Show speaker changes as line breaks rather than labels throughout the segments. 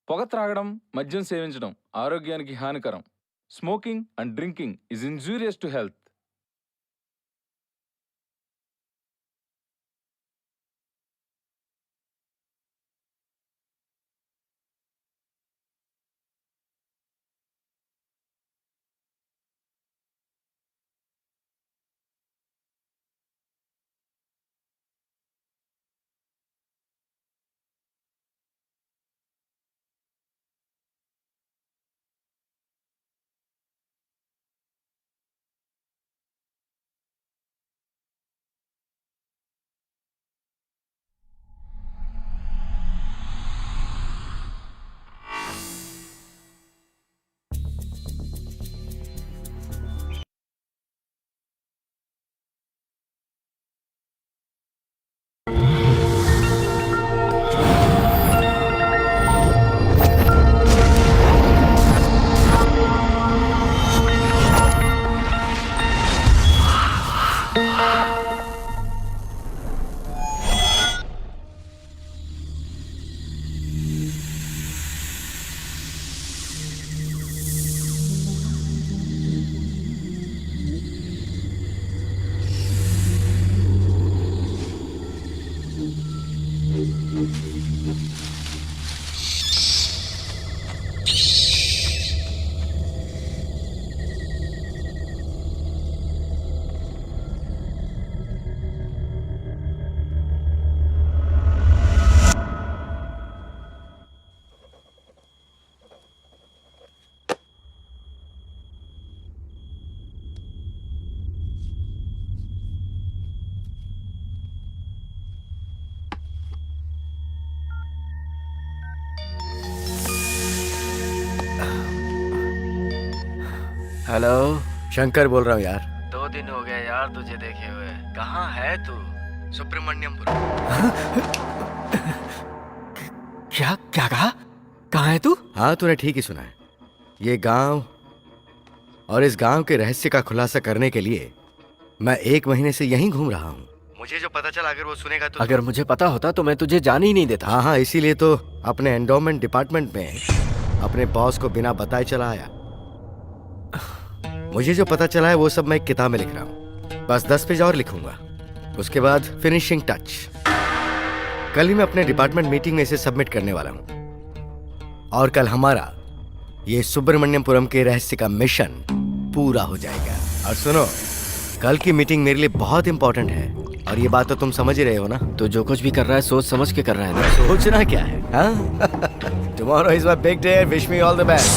పొగ త్రాగడం, మద్యం సేవించడం ఆరోగ్యానికి హానికరం. Smoking and drinking is injurious to health.
Hello.
Shankar बोल रहा हूँ यार।
2 दिन हो गए यार तुझे देखे हुए। कहाँ है तू?
सुब्रमण्यमपुरम।
क्या क्या कहा? कहाँ है तू?
हाँ तूने ठीक ही सुना है। ये गांव और इस गांव के रहस्य का खुलासा करने के लिए मैं 1 महीने से यहीं घूम रहा हूँ। मुझे जो पता चला अगर वो सुनेगा तो
अगर मुझे पता होता तो मैं तुझे जाने ही नहीं देता।
हाँ हाँ, इसीलिए तो अपने एंडोमेंट डिपार्टमेंट में अपने बॉस को बिना बताए चला आया। मुझे जो पता चला है वो सब मैं एक किताब में लिख रहा हूँ। बस 10 पेज और लिखूंगा, उसके बाद फिनिशिंग टच। कल ही मैं अपने डिपार्टमेंट मीटिंग में इसे सबमिट करने वाला हूँ और कल हमारा ये सुब्रमण्यमपुरम के रहस्य का मिशन पूरा हो जाएगा। और सुनो, कल की मीटिंग मेरे लिए बहुत इंपॉर्टेंट है और ये बात तो तुम समझ ही रहे हो ना।
तो जो कुछ भी कर रहा है सोच समझ के कर रहा है ना।
सोचना क्या है? हाँ? Tomorrow is my big day, wish me all the best.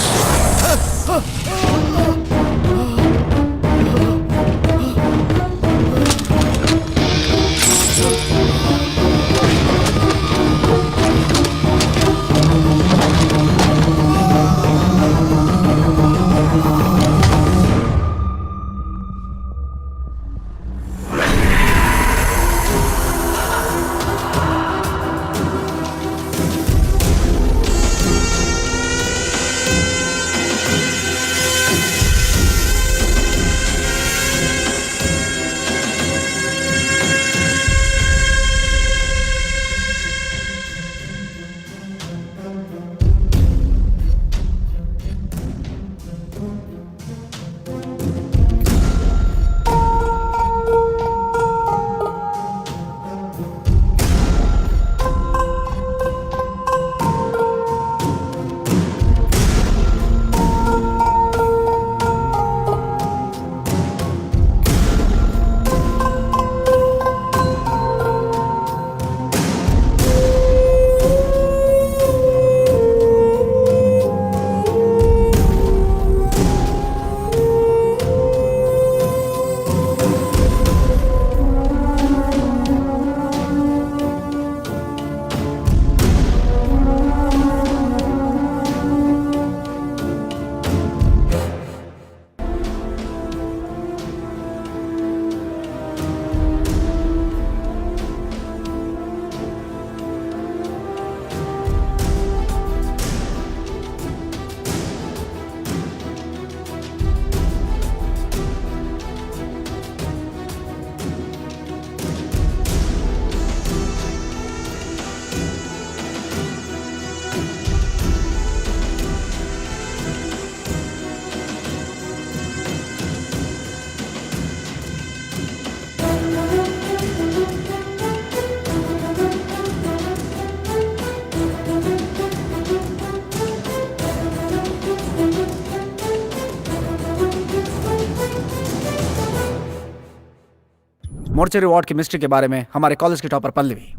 Mortuary ward की मिस्ट्री के बारे में हमारे कॉलेज की topper Pallavi.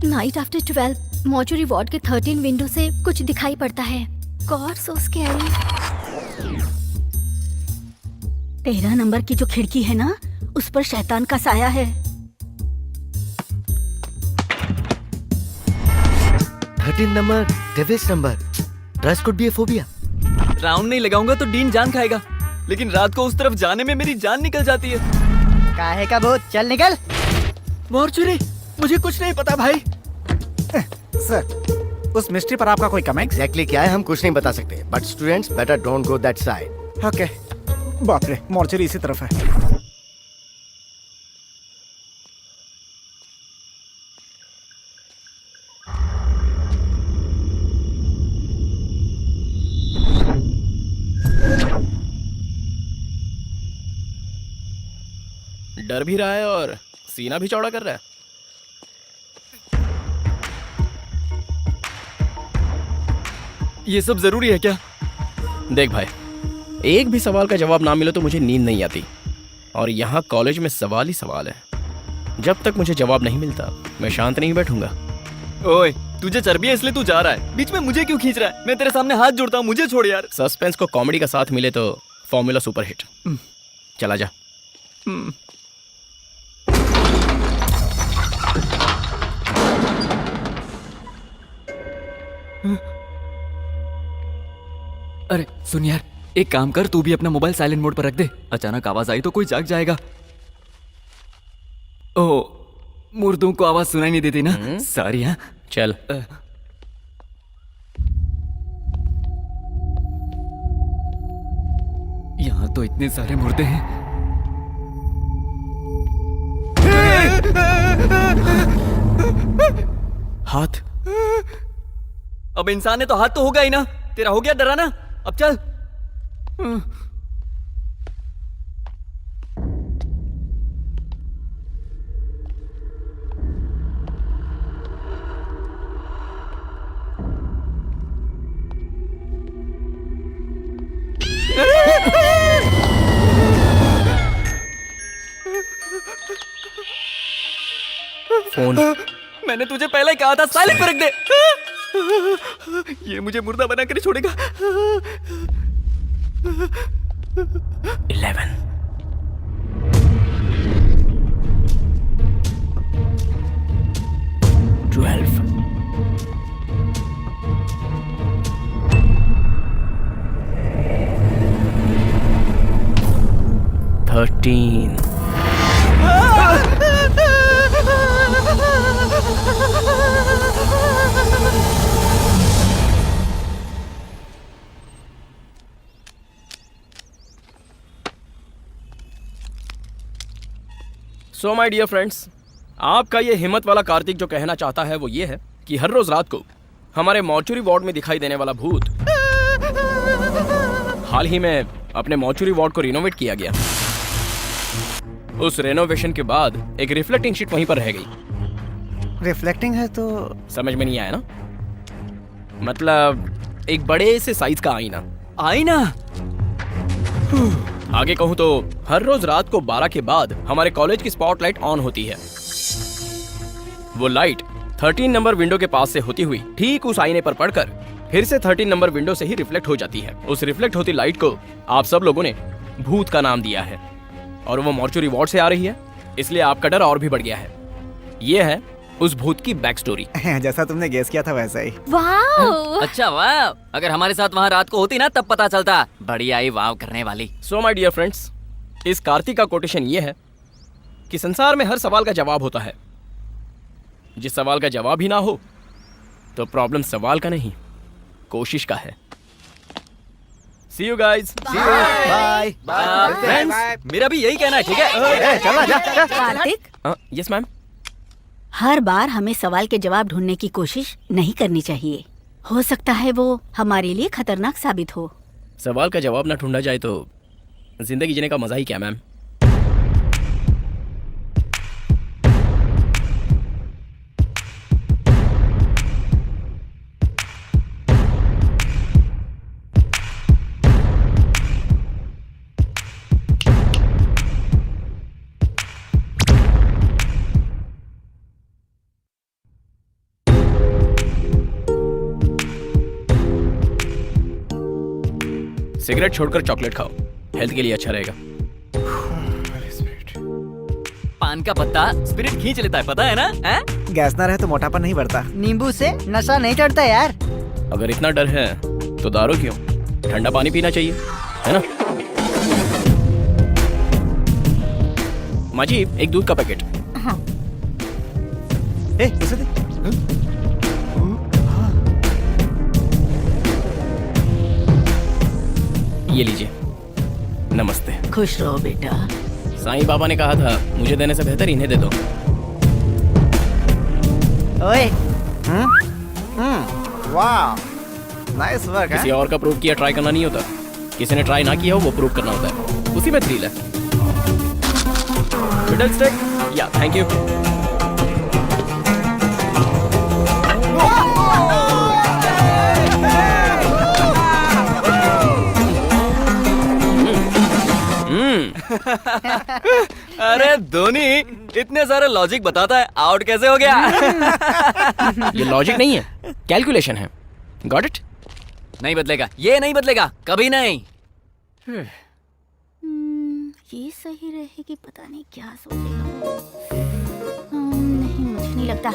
Night after 12 mortuary ward के 13 विंडो से कुछ दिखाई पड़ता है। गॉड सो स्कैरी। 13 नंबर की जो खिड़की है ना, उस पर शैतान का साया है।
13 number, devil's number. Trust could be a phobia.
Round नहीं लगाऊंगा तो डीन जान खाएगा, लेकिन रात को उस तरफ जाने में मेरी जान निकल जाती है।
काहे का भूत, चल निकल।
मॉर्चरी, मुझे कुछ नहीं पता भाई।
सर, उस मिस्ट्री पर आपका कोई कमेंट?
एग्जैक्टली क्या है हम कुछ नहीं बता सकते, but students better don't go that side.
Okay. बाप रे, मोर्चरी इसी तरफ है।
डर भी रहा है और सीना भी चौड़ा कर रहा है।
ये सब जरूरी है क्या?
देख भाई, एक भी सवाल का जवाब ना मिले तो मुझे नींद नहीं आती, और यहाँ कॉलेज में सवाल ही सवाल है। जब तक मुझे जवाब नहीं मिलता मैं शांत नहीं बैठूंगा।
ओए, तुझे चर्बी है इसलिए तू जा रहा है, बीच में मुझे क्यों खींच रहा है? मैं तेरे सामने हाथ जोड़ता हूँ, मुझे छोड़ यार।
सस्पेंस को कॉमेडी का साथ मिले तो फॉर्मूला सुपर हिट। चला जा।
अरे सुन यार, एक काम कर, तू भी अपना मोबाइल साइलेंट मोड पर रख दे। अचानक आवाज आई तो कोई जाग जाएगा। ओ, मुर्दों को आवाज सुनाई नहीं देती ना? सॉरी। हाँ
चल।
यहाँ तो इतने सारे मुर्दे हैं।
हाथ।
अब इंसान है तो हाथ तो होगा ही ना। तेरा हो गया डराना, अब चल।
फोन।
मैंने तुझे पहले ही कहा था साइलेंट पर रख दे। ये मुझे मुर्दा बना कर छोड़ेगा।
11। सो माय डियर फ्रेंड्स, आपका ये हिम्मत वाला कार्तिक जो कहना चाहता है वो ये है कि हर रोज रात को हमारे मॉर्चुरी वार्ड में दिखाई देने वाला भूत हाल ही में अपने मॉर्चुरी वार्ड को रिनोवेट किया गया। उस रेनोवेशन के बाद एक रिफ्लेक्टिंग शीट वहीं पर रह गई।
रिफ्लेक्टिंग है तो
समझ में नहीं आया ना? मतलब एक बड़े से साइज का आईना।
आईना?
आगे कहूं तो हर रोज रात को 12 के बाद हमारे कॉलेज की स्पॉटलाइट ऑन होती है। वो लाइट 13 नंबर विंडो के पास से होती हुई ठीक उस आईने पर पड़कर फिर से 13 नंबर विंडो से ही रिफ्लेक्ट हो जाती है। उस रिफ्लेक्ट होती लाइट को आप सब लोगों ने भूत का नाम दिया है, और वो मॉर्चुरी वार्ड से आ रही है, इसलिए आपका डर और भी बढ़ गया है। ये है उस भूत की बैक स्टोरी।
जैसा तुमने गेस किया था वैसा ही।
वाह!
अच्छा वाह, अगर हमारे साथ वहाँ रात को होती ना तब पता चलता। बड़ी आई वाव करने वाली।
सो माय डियर फ्रेंड्स, इस कार्तिक का कोटेशन ये है कि संसार में हर सवाल का जवाब होता है। जिस सवाल का जवाब ही ना हो तो प्रॉब्लम सवाल का नहीं, कोशिश का है। See you guys. See you.
Bye.
Friends, मेरा भी यही कहना है, ठीक है?
चला जा।
Kartik,
yes ma'am.
हर बार हमें सवाल के जवाब ढूंढने की कोशिश नहीं करनी चाहिए। हो सकता है वो हमारे लिए खतरनाक साबित हो।
सवाल का जवाब ना ढूंढा जाए तो जिंदगी जीने का मजा ही क्या मैम। सिगरेट छोड़कर चॉकलेट खाओ, हेल्थ के लिए अच्छा रहेगा।
पान का पत्ता स्पिरिट खींच लेता है, पता है ना? हैं?
गैस ना रहे तो मोटापा नहीं बढ़ता।
नींबू से नशा नहीं चढ़ता यार।
अगर इतना डर है तो दारू क्यों? ठंडा पानी पीना चाहिए, है ना? माँ जी, एक दूध का पैकेट।
ए, उसे दे।
ये लीजिए। नमस्ते।
खुश रहो बेटा।
साईं बाबा ने कहा था मुझे देने से बेहतर इन्हें दे दो।
ओए,
वाह, नाइस वर्क
किसी
है।
और का प्रूव किया ट्राई करना नहीं होता, किसी ने ट्राई ना किया हो वो प्रूव करना होता है, उसी में थ्रिल है। मिडल स्टेक, या थैंक यू।
अरे धोनी इतने सारे लॉजिक बताता है, आउट कैसे हो गया?
ये लॉजिक नहीं है, कैलकुलेशन है। Got it?
नहीं बदलेगा, ये नहीं बदलेगा, कभी नहीं।
ये सही रहेगी, पता नहीं क्या सोचेगा। नहीं, मुझे नहीं लगता।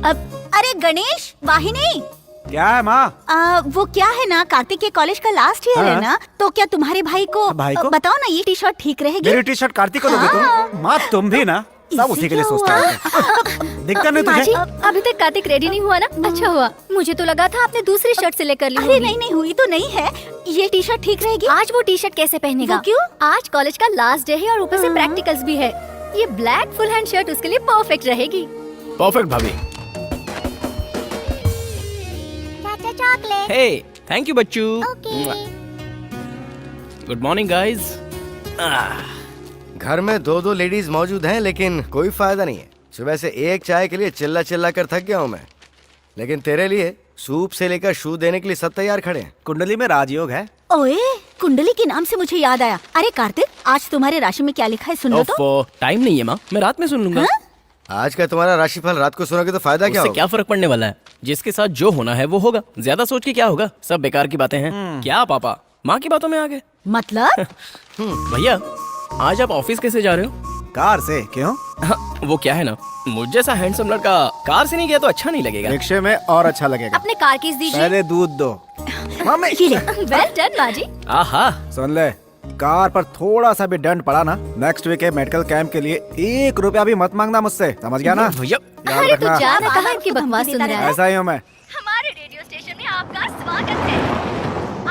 अब अरे गणेश, वाहिनी,
क्या है माँ?
वो क्या है ना, कार्तिक के कॉलेज का लास्ट ईयर है
हाँ।
ना, तो क्या तुम्हारे भाई को बताओ ना, ये टी शर्ट ठीक रहेगी?
मेरी टी शर्ट कार्तिक को दोगे तुम? माँ तुम भी ना, सब उसी के लिए सोचता है। दिखता नहीं तुझे?
अभी तक कार्तिक रेडी नहीं हुआ ना? अच्छा हुआ, मुझे तो लगा था आपने दूसरी शर्ट सिलेक्ट कर ली
अरे
होगी।
नहीं नहीं, हुई तो नहीं है। ये टी शर्ट ठीक रहेगी?
आज वो टी शर्ट कैसे पहनेगा?
वो क्यों?
आज कॉलेज का लास्ट डे है और ऊपर से प्रैक्टिकल्स भी है। ये ब्लैक फुल हैंड शर्ट उसके लिए परफेक्ट रहेगी।
परफेक्ट भाभी।
चॉकलेट।
हे, थैंक यू बच्चू। Good morning guys.
घर में दो दो लेडीज मौजूद हैं, लेकिन कोई फायदा नहीं है। सुबह से एक चाय के लिए चिल्ला चिल्ला कर थक गया हूँ मैं, लेकिन तेरे लिए सूप से लेकर शू देने के लिए सब तैयार खड़े हैं।
कुंडली में राजयोग है।
ओए, कुंडली के नाम से मुझे याद आया। अरे कार्तिक, आज तुम्हारे राशि में क्या लिखा है, सुन लो तो।
टाइम नहीं है माँ, मैं रात में सुन लूंगा।
आज का तुम्हारा राशिफल रात को सुनोगे तो फायदा क्या
उससे
होगा?
क्या फर्क पड़ने वाला है? जिसके साथ जो होना है वो होगा। ज्यादा सोच के क्या होगा, सब बेकार की बातें हैं। क्या पापा माँ की बातों में आ गए?
मतलब
भैया, आज आप ऑफिस कैसे जा रहे हो?
कार से? क्यों?
हाँ, वो क्या है ना, मुझ जैसा हैंडसम लड़का कार से नहीं गया तो अच्छा नहीं लगेगा।
रिक्शे में और अच्छा लगेगा।
अपने कार कीज दीजिए।
पहले दूध दो। मम्मी,
ये ले।
वेल डन माँ जी।
आहा,
सुन ले, कार पर थोड़ा सा भी दंड पड़ा ना, नेक्स्ट वीक के मेडिकल कैंप के लिए 1 रुपया भी मत मांगना मुझसे, समझ गया ना?
भैया
याद
अरे तू
रखना।
जा, मैं कहाँ इनकी बकवास सुन रहा है।
ऐसा ही हूँ मैं।
हमारे रेडियो स्टेशन में आपका स्वागत है।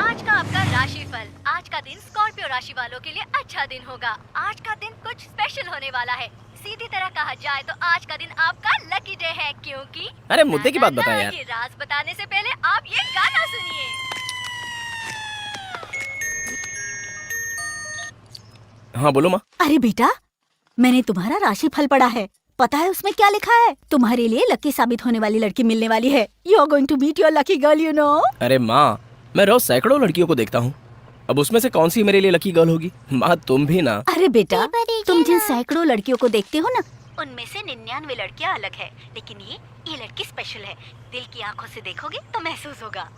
आज का आपका राशिफल। आज का दिन स्कॉर्पियो राशि वालों के लिए अच्छा दिन होगा। आज का दिन कुछ स्पेशल होने वाला है। सीधी तरह कहा जाए तो आज का दिन आपका लकी डे है, क्योंकि
अरे मुद्दे की बात बता यार।
ये राज बताने से पहले आप ये गाना सुनिए।
हाँ बोलो माँ।
अरे बेटा, मैंने तुम्हारा राशि फल पढ़ा है। पता है उसमें क्या लिखा है? तुम्हारे लिए लकी साबित होने वाली लड़की मिलने वाली है। You are going to meet your lucky girl, you know.
अरे माँ, मैं रोज सैकड़ों लड़कियों को देखता हूँ, अब उसमें से कौन सी मेरे लिए लकी गर्ल होगी? माँ तुम भी ना।
अरे बेटा, तुम जिन सैकड़ों लड़कियों को देखते हो ना, उनमें से 99 लड़कियां अलग है, लेकिन ये लड़की स्पेशल है। दिल की आंखों से देखोगे तो महसूस होगा।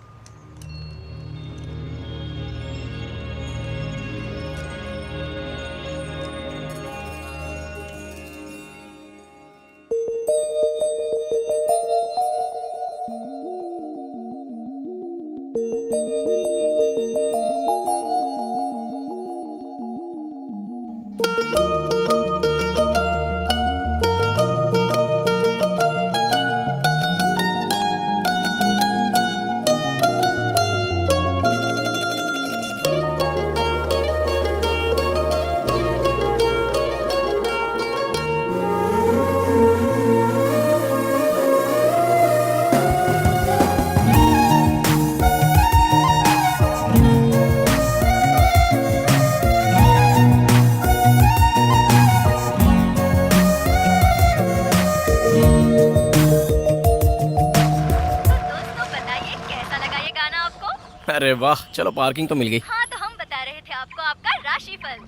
अरे वाह, चलो पार्किंग तो मिल गई।
हाँ, तो हम बता रहे थे आपको आपका राशिफल।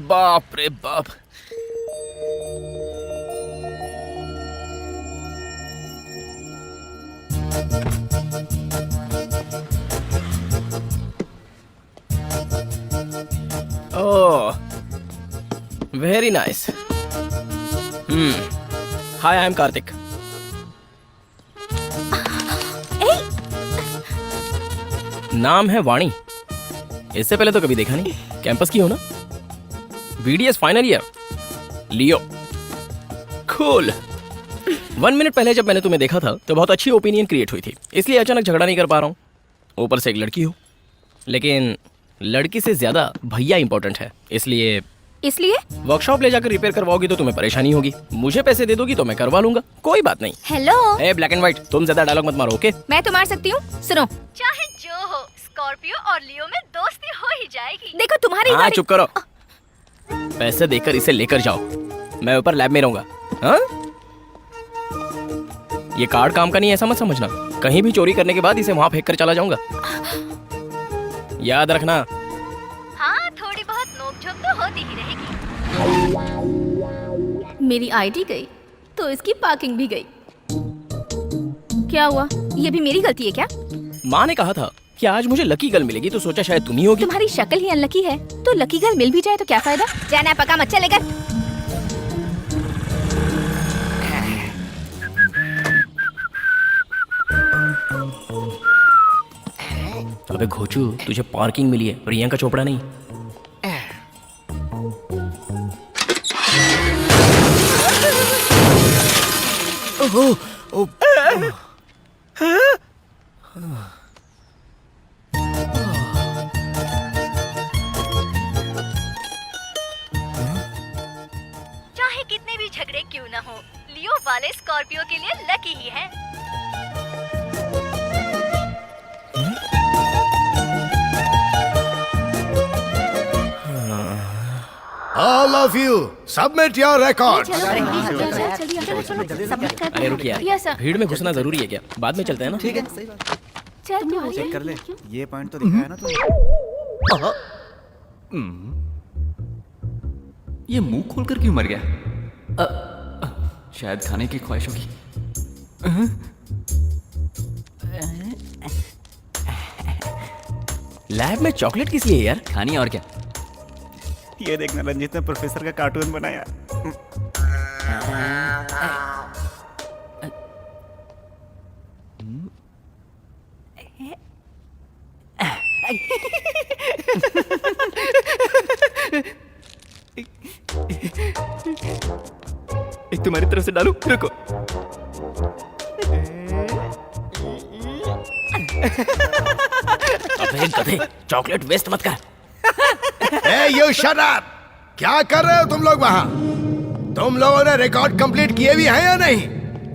बाप रे बाप। Oh, very nice. Hi, I am Kartik. नाम है वाणी। इससे पहले तो कभी देखा नहीं। कैंपस की हो ना? BDS final year. Leo. Cool. 1 minute पहले जब मैंने तुम्हें देखा था तो बहुत अच्छी ओपिनियन क्रिएट हुई थी, इसलिए अचानक झगड़ा नहीं कर पा रहा हूँ। ऊपर से एक लड़की हो, लेकिन लड़की से ज्यादा भैया इंपॉर्टेंट है, इसलिए वर्कशॉप ले जाकर रिपेयर करवाओगी तो तुम्हें परेशानी होगी। मुझे पैसे दे दोगी तो मैं करवा लूंगा, कोई बात नहीं।
Hello,
A black and white, तुम ज्यादा डायलॉग मत मारो, ओके?
मैं तो मार सकती हूँ। सुनो, चाहे जो हो, स्कॉर्पियो और लियो में दोस्ती हो ही जाएगी। देखो तुम्हारी
हाँ, चुप करो। पैसे देकर इसे लेकर जाओ, मैं ऊपर लैब में रहूंगा। हाँ? ये कार्ड काम का नहीं, ऐसा मत समझना। कहीं भी चोरी करने के बाद इसे वहां फेंक कर चला जाऊंगा, याद रखना।
हाँ, थोड़ी बहुत नोकझोंक तो होती ही रहेगी।
मेरी आईडी गई तो इसकी पार्किंग भी गई। क्या हुआ? ये भी मेरी गलती है क्या?
माँ ने कहा था कि आज मुझे लकी गर्ल मिलेगी, तो सोचा शायद तुम ही होगी।
तुम्हारी शक्ल ही अनलकी है, तो लकी गर्ल मिल भी जाए तो क्या फायदा? जाना पका मत चलेगा।
अबे घोचू, तुझे पार्किंग मिली है, प्रियंका चोपड़ा नहीं।
चाहे कितने भी झगड़े क्यों न हो, लियो वाले स्कॉर्पियो के लिए लकी ही है।
All of you, submit your records.
अरे रुक यार, भीड़ में घुसना जरूरी है क्या? बाद में चलते हैं ना।
ठीक है, सही बात। चेक कर ले, ये पॉइंट तो दिखा है ना तुमने।
ये मुंह खोलकर क्यों मर गया? शायद खाने की ख्वाहिश होगी।
लैब में चॉकलेट किस लिए यार?
खानी और क्या?
ये देखना, रंजीत ने प्रोफेसर का कार्टून बनाया।
एक तुम्हारी तरफ से डालूं? रुको।
अबे गधे, चॉकलेट वेस्ट मत कर।
Hey, you shut up! क्या कर रहे हो तुम लोग वहाँ? तुम लोगों ने रिकॉर्ड कंप्लीट किए भी हैं या नहीं?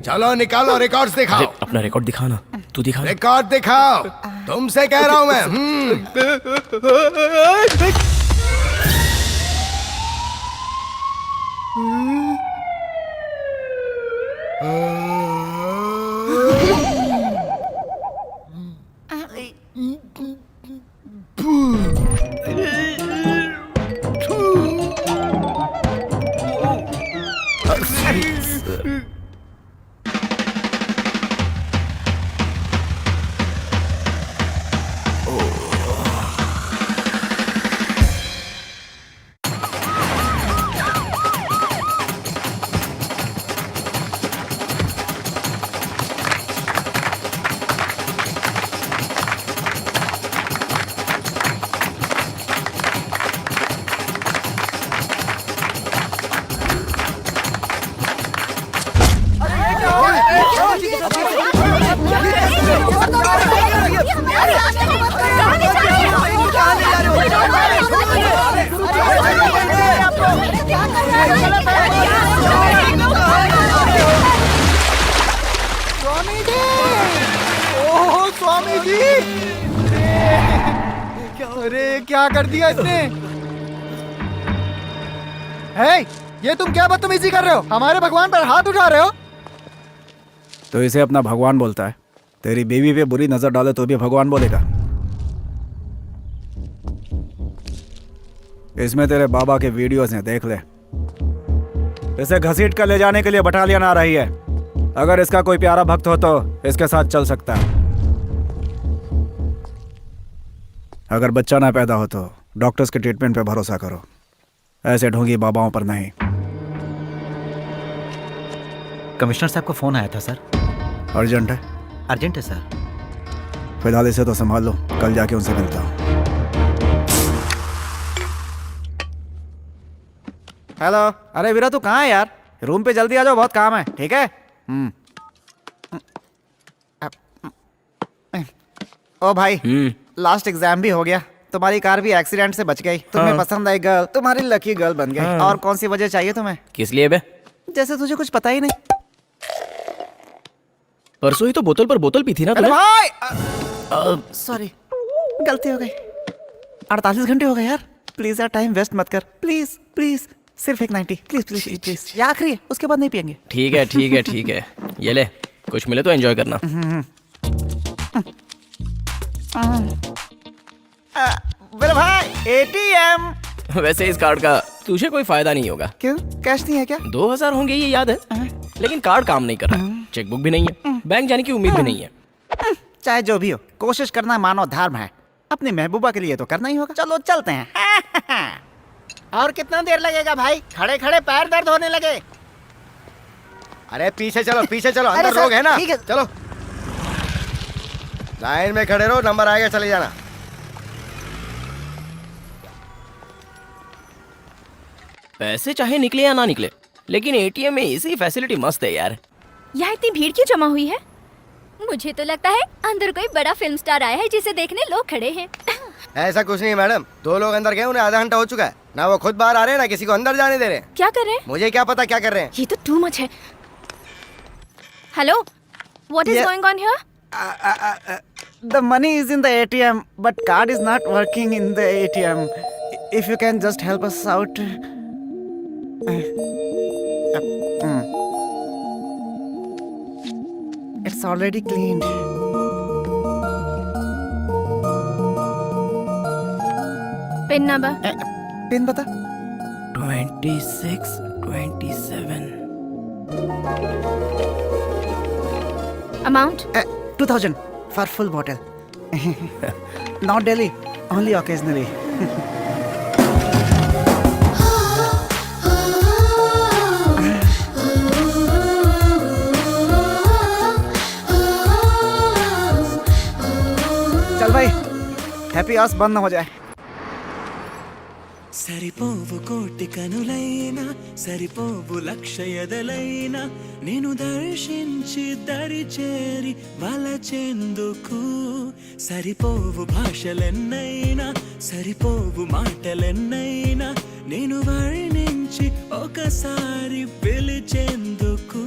चलो निकालो रिकॉर्ड्स दिखाओ।
अपना रिकॉर्ड दिखाना, तू दिखा।
रिकॉर्ड दिखाओ, तुमसे कह रहा हूँ मैं।
स्वामी जी, अरे क्या कर दिया इसने? है, ये तुम क्या बदतमीजी कर रहे हो? हमारे भगवान पर हाथ उठा रहे हो? तो इसे अपना भगवान बोलता है। तेरी बीवी पे बुरी नजर डाले तो भी भगवान बोलेगा। इसमें तेरे बाबा के वीडियोस हैं, देख ले। इसे घसीट कर ले जाने के लिए बटालियन आ रही है। अगर इसका कोई प्यारा भक्त हो तो इसके साथ चल सकता है। अगर बच्चा ना पैदा हो तो डॉक्टर्स के ट्रीटमेंट पे भरोसा करो, ऐसे ढोंगी बाबाओं पर नहीं।
कमिश्नर साहब का फोन आया था सर।
अर्जेंट है?
अर्जेंट है सर।
फिलहाल इसे तो संभाल लो, कल जाके उनसे मिलता हूँ। हेलो, अरे वीरा तू कहाँ है यार? रूम पे जल्दी आ जाओ, बहुत काम है। ठीक है? ओ भाई, लास्ट एग्जाम भी हो गया, तुम्हारी कार भी एक्सीडेंट से बच गई, तुम्हें पसंद आई गर्ल, तुम्हारी लकी गर्ल बन गई। और कौन सी वजह चाहिए तुम्हें?
किस लिए बे?
जैसे तुझे कुछ पता ही नहीं।
परसों ही तो बोतल पर बोतल पी थी ना
अरे
तूने?
भाई, सॉरी, गलती हो गई। 48 घंटे हो गए यार, प्लीज यार टाइम वेस्ट मत कर, प्लीज प्लीज, सिर्फ एक 90, प्लीज प्लीज प्लीज। ये आखिरी है, उसके बाद नहीं पियेंगे।
ठीक है ठीक है ठीक है, ये ले, कुछ मिले तो एंजॉय करना।
मेरे भाई एटीएम।
वैसे इस कार्ड का तुझे कोई फायदा नहीं होगा।
क्यों, कैश नहीं है क्या?
2000 होंगे ये याद है, लेकिन कार्ड काम नहीं कर रहा है, चेकबुक भी नहीं है, बैंक जाने की उम्मीद भी नहीं है।
चाहे जो भी हो, कोशिश करना मानव धर्म है, अपनी महबूबा के लिए तो करना ही होगा। चलो चलते हैं।
और कितना देर लगेगा भाई? खड़े खड़े पैर दर्द होने लगे।
अरे पीछे चलो, पीछे चलो,
अरे
अंदर
सर,
लोग हैं ना।
ठीक है।
चलो लाइन में खड़े रहो, नंबर आएगा चले जाना।
पैसे चाहे निकले या ना निकले, लेकिन एटीएम में इसी फैसिलिटी मस्त है यार।
यहाँ इतनी भीड़ क्यों जमा हुई है? मुझे तो लगता है अंदर कोई बड़ा फिल्म स्टार आया है जिसे देखने लोग खड़े हैं।
ऐसा कुछ नहीं मैडम, 2 लोग अंदर गए, उन्हें आधा घंटा हो चुका है, ना वो खुद बाहर आ रहे हैं ना किसी को अंदर जाने दे रहे हैं।
क्या कर रहे हैं?
मुझे क्या पता क्या कर रहे हैं।
ये तो टू मच है। Hello, what is
Yeah.
Going on here?
The money is in the ATM, but card is not working in the ATM. If you can just help us out. It's already cleaned.
Pin number?
Pin बता।
26 27
amount?
2000 for full bottle. Not daily, only occasionally. चल भाई, happy hours बंद ना हो जाए।
సరిపోవు కోటి కనులైనా సరిపోవు లక్ష ఎదలైనా నేను దర్శించి దరి చేరి వలచెందుకు సరిపోవు భాషలెన్నైనా సరిపోవు మాటలెన్నైనా నేను వర్ణించి ఒకసారి పిలిచెందుకు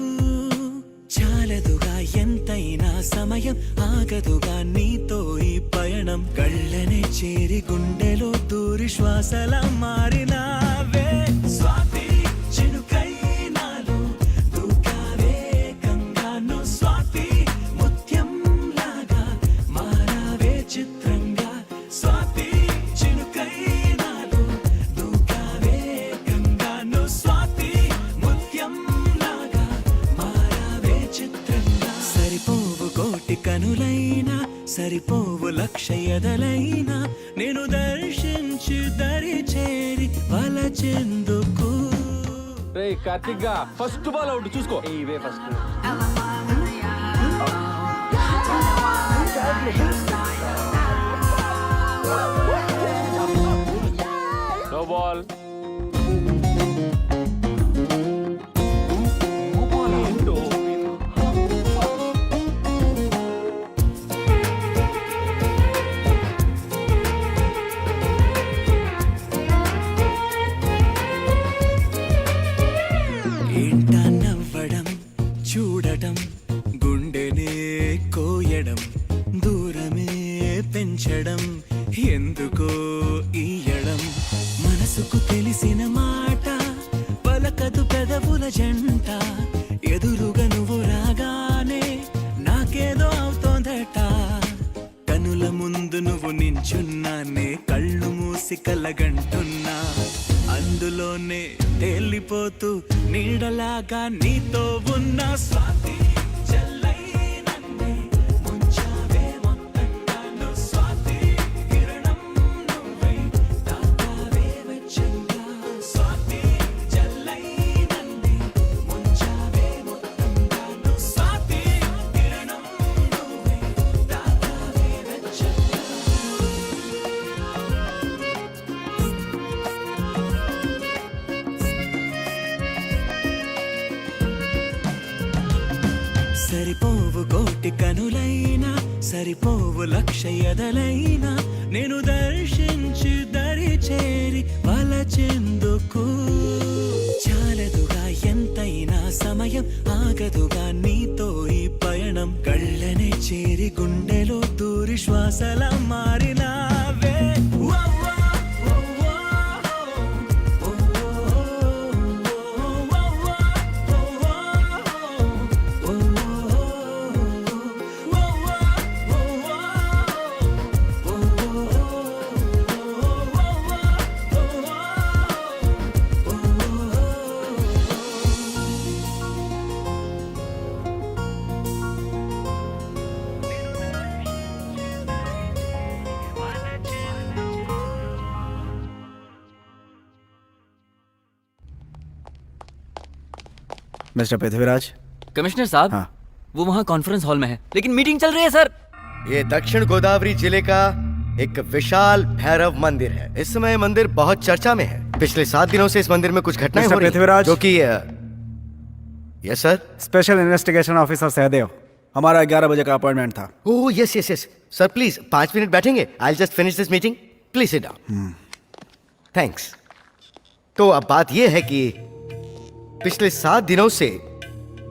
చాలదుగా ఎంతైనా సమయం ఆగదుగా నీతో ఈ పయనం కళ్ళనే చేరి గుండెలో దూరి శ్వాసలా మారినావే స్వాతి చినుకై నాలో దూకావే గంగాను స్వాతి ముత్యం లాగా మారావే చిత్రంగా స్వాతి చినుకై నాలో దూకావే గంగాను స్వాతి ముత్యం లాగా మారావే చిత్రంగా సరిపోవు కోటి కనులైనా సరిపోవు లక్ష ఎదలైనా నేను దర్శించి దరి చేరి వలచెందుకు.
రే కార్తిక్ గా ఫస్ట్ బాల్ అవుట్ చూసుకో. ఇవే ఫస్ట్. No ball.
ఏంటా నవ్వడం చూడటం గుండెనే కోయడం దూరమే పెంచడం ఎందుకో ఈయడం మనసుకు తెలిసిన మాట పలకదు పెదవుల జంట ఎదురుగా నువ్వు రాగానే నాకేదో అవుతోందట కనుల ముందు నువ్వు నించున్నానే కళ్ళు మూసి కలగంటున్నా అందులోనే తేలిపోతూ నీడలాగా నీతో ఉన్న స్వాతి సరిపోవు కోటి కనులైనా సరిపోవు లక్ష ఎదలైనా నేను దర్శించి దరి చేరి వలచెందుకు చాలదుగా ఎంతైనా సమయం ఆగదుగా నీతో ఈ పయనం కళ్ళనే చేరి గుండెలో దూరి శ్వాసల మారినావే
मिस्टर पृथ्वीराज।
कमिश्नर साहब,
हाँ।
वो वहाँ कॉन्फ्रेंस हॉल में है, लेकिन मीटिंग चल रही है सर।
ये दक्षिण गोदावरी जिले का एक विशाल भैरव मंदिर है। इस समय मंदिर बहुत चर्चा में है। पिछले 7 दिनों से इस मंदिर में कुछ घटनाएं
मिस्टर
हो रही हैं,
पृथ्वीराज।
जो कि yes sir.
Special investigation officer Sahdev, हमारा 11 बजे का अपॉइंटमेंट था।
Oh yes yes yes sir, please 5 minute बैठेंगे? I just finish this meeting, please sit down. Thanks. तो अब बात यह है कि पिछले 7 दिनों से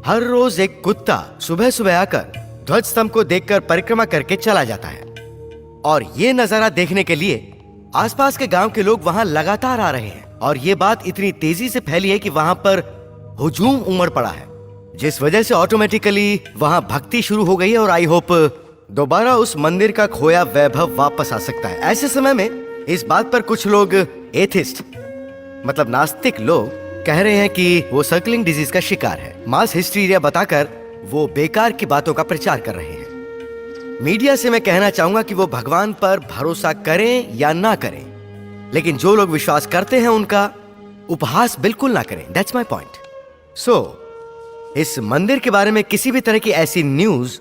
हर रोज एक कुत्ता सुबह सुबह आकर ध्वज स्तंभ को देखकर परिक्रमा करके चला जाता है, और ये नजारा देखने के लिए आसपास के गांव के लोग वहां लगातार आ रहे हैं। और ये बात इतनी तेजी से फैली है कि वहां पर हुजूम उमड़ पड़ा है, जिस वजह से ऑटोमेटिकली वहां भक्ति शुरू हो गई है। और आई होप दोबारा उस मंदिर का खोया वैभव वापस आ सकता है। ऐसे समय में इस बात पर कुछ लोग एथिस्ट मतलब नास्तिक लोग कह रहे हैं कि वो सर्कलिंग डिजीज का शिकार है। मास हिस्टीरिया बताकर वो बेकार की बातों का प्रचार कर रहे हैं। मीडिया से मैं कहना चाहूंगा कि वो भगवान पर भरोसा करें या ना करें, लेकिन जो लोग विश्वास करते हैं उनका उपहास बिल्कुल ना करें। That's my point. सो इस मंदिर के बारे में किसी भी तरह की ऐसी न्यूज,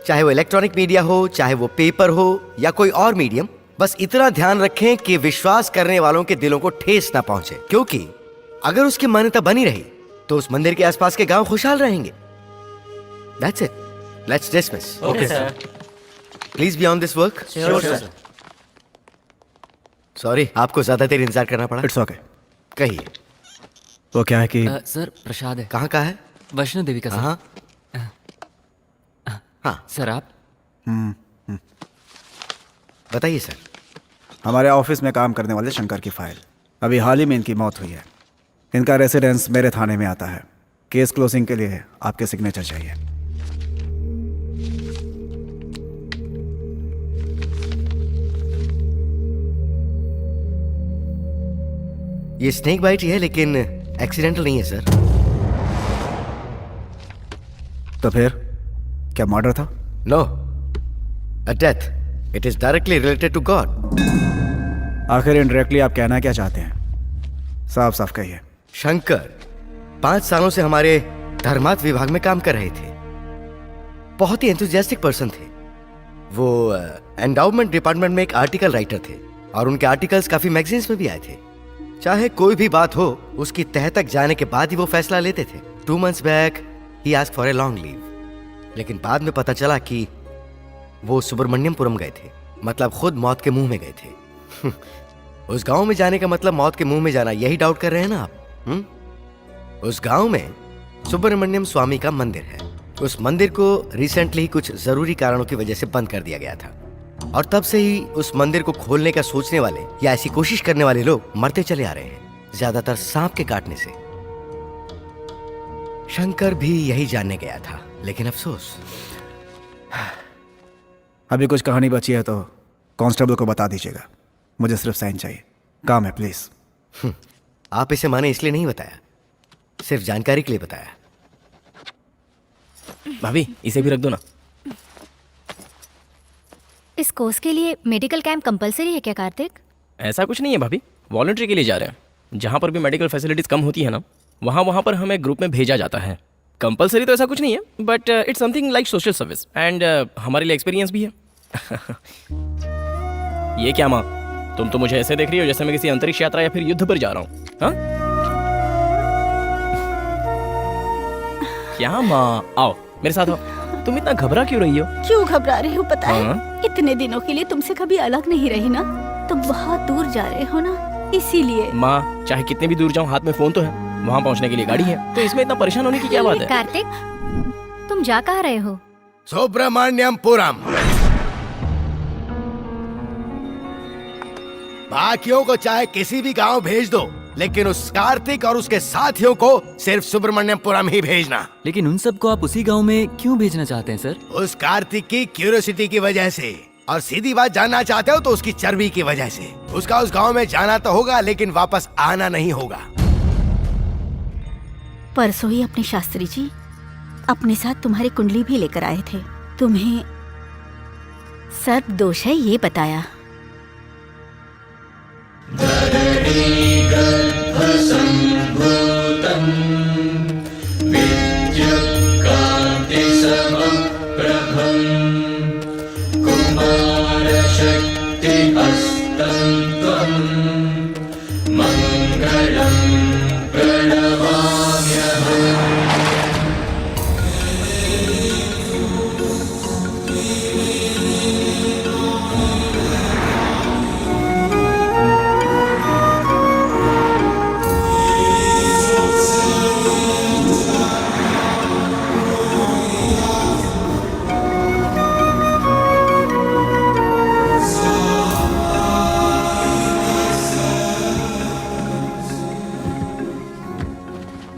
चाहे वो इलेक्ट्रॉनिक मीडिया हो, चाहे वो पेपर हो या कोई और मीडियम, बस इतना ध्यान रखें कि विश्वास करने वालों के दिलों को ठेस ना पहुंचे, क्योंकि अगर उसकी मान्यता बनी रही तो उस मंदिर के आसपास के गांव खुशहाल रहेंगे। That's it. Let's dismiss.
Okay, sir.
Please be on this work.
Sure, sir.
Sorry, आपको ज्यादा देर इंतजार करना पड़ा।
It's okay.
कहिए।
वो क्या है कि
सर प्रसाद है।
कहाँ का है?
वैष्णो देवी का सर।
हाँ हाँ
सर आप
बताइए सर।
हमारे ऑफिस में काम करने वाले शंकर की फाइल, अभी हाल ही में इनकी मौत हुई है। इनका रेसिडेंस मेरे थाने में आता है। केस क्लोजिंग के लिए आपके सिग्नेचर चाहिए।
ये स्नेक बाइट ही है, लेकिन एक्सीडेंटल नहीं है सर।
तो फिर क्या मर्डर था?
No, a death. It is directly related to God.
आखिर इनडायरेक्टली आप कहना क्या चाहते हैं? साफ साफ कहिए।
शंकर 5 सालों से हमारे धर्मार्थ विभाग में काम कर रहे थे। बहुत ही एंथुजियास्टिक पर्सन थे वो। एंडाउमेंट डिपार्टमेंट में एक आर्टिकल राइटर थे, और उनके आर्टिकल्स काफी मैगजीन्स में भी आए थे। चाहे कोई भी बात हो, उसकी तह तक जाने के बाद ही वो फैसला लेते थे। 2 months back he asked for a long leave, लेकिन बाद में पता चला कि वो सुब्रमण्यमपुरम गए थे, मतलब खुद मौत के मुंह में गए थे। उस गांव में जाने का मतलब मौत के मुंह में जाना, यही डाउट कर रहे हैं ना आप? उस गांव में सुब्रमण्यम स्वामी का मंदिर है। उस मंदिर को रिसेंटली ही कुछ जरूरी कारणों की वजह से बंद कर दिया गया था, और तब से ही उस मंदिर को खोलने का सोचने वाले या ऐसी कोशिश करने वाले लोग मरते चले आ रहे हैं, ज्यादातर सांप के काटने से। शंकर भी यही जानने गया था, लेकिन अफसोस।
अभी कुछ कहानी बची है तो कांस्टेबल को बता दीजिएगा। मुझे सिर्फ साइन चाहिए, काम है प्लीज।
आप इसे माने इसलिए नहीं बताया, सिर्फ जानकारी के लिए बताया।
भाभी इसे भी रख दो ना।
इस कोर्स के लिए मेडिकल कैंप कंपलसरी है क्या कार्तिक?
ऐसा कुछ नहीं है भाभी, वॉलंटरी के लिए जा रहे हैं। जहाँ पर भी मेडिकल फैसिलिटीज कम होती है ना, वहाँ पर हमें ग्रुप में भेजा जाता है। कंपलसरी तो ऐसा कुछ नहीं है, but it's something like social service, and हमारे लिए एक्सपीरियंस भी है। ये क्या माँ, तुम तो मुझे ऐसे देख रही हो जैसे मैं किसी अंतरिक्ष यात्रा या फिर युद्ध पर जा रहा हूँ। हाँ क्या माँ, आओ मेरे साथ आओ। तुम इतना घबरा क्यों रही हो?
क्यों घबरा रही हूँ पता है?
हाँ?
इतने दिनों के लिए तुमसे कभी अलग नहीं रही ना, तुम बहुत दूर जा रहे हो ना, इसीलिए।
माँ, चाहे कितने भी दूर जाऊँ, हाथ में फोन तो है, वहाँ पहुँचने के लिए गाड़ी है, तो इसमें इतना परेशान होने की क्या बात है?
कार्तिक, तुम जा कहाँ रहे हो?
सुब्रमण्यमपुरम। बाकियों को चाहे किसी भी गांव भेज दो, लेकिन उस कार्तिक और उसके साथियों को सिर्फ सुब्रमण्यमपुरम ही भेजना।
लेकिन उन सबको आप उसी गांव में क्यों भेजना चाहते हैं सर?
उस कार्तिक की क्यूरियोसिटी की वजह से, और सीधी बात जानना चाहते हो तो उसकी चर्बी की वजह से। उसका उस गांव में जाना तो होगा, लेकिन वापस आना नहीं होगा।
परसों ही अपने शास्त्री जी अपने साथ तुम्हारी कुंडली भी लेकर आए थे। तुम्हें सर्प दोष है ये बताया।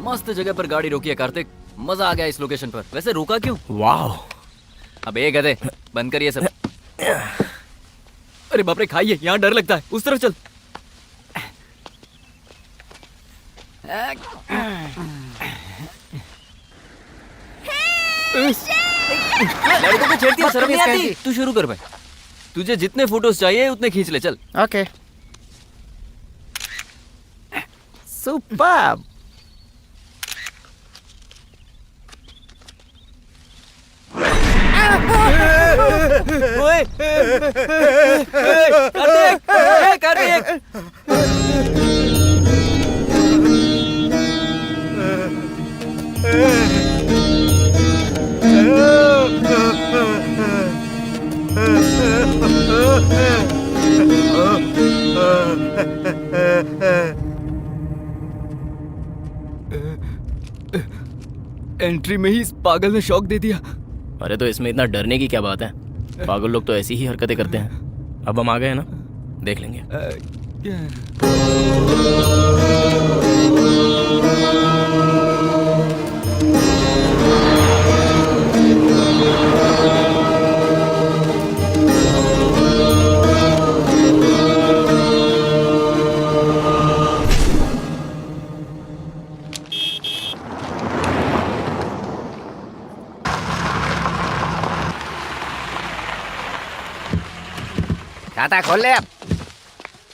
मस्त जगह पर गाड़ी रोकी है कार्तिक, मजा आ गया इस लोकेशन पर। वैसे रोका क्यों?
वाह,
अब एक गधे, बंद करिए सब। अरे बाप रे, खाइए, यहाँ डर लगता है, उस तरफ चल। लड़कों को छेड़ती है, शर्म नहीं आती? तू शुरू कर भाई, तुझे जितने फोटोज चाहिए उतने खींच ले, चल।
Okay, superb.
ओए, कार्तिक, कार्तिक। एंट्री में ही इस पागल ने शॉक दे दिया।
अरे तो इसमें इतना डरने की क्या बात है? पागल लोग तो ऐसी ही हरकतें करते हैं। अब हम आ गए हैं ना, देख लेंगे।
खाता खोल ले अब।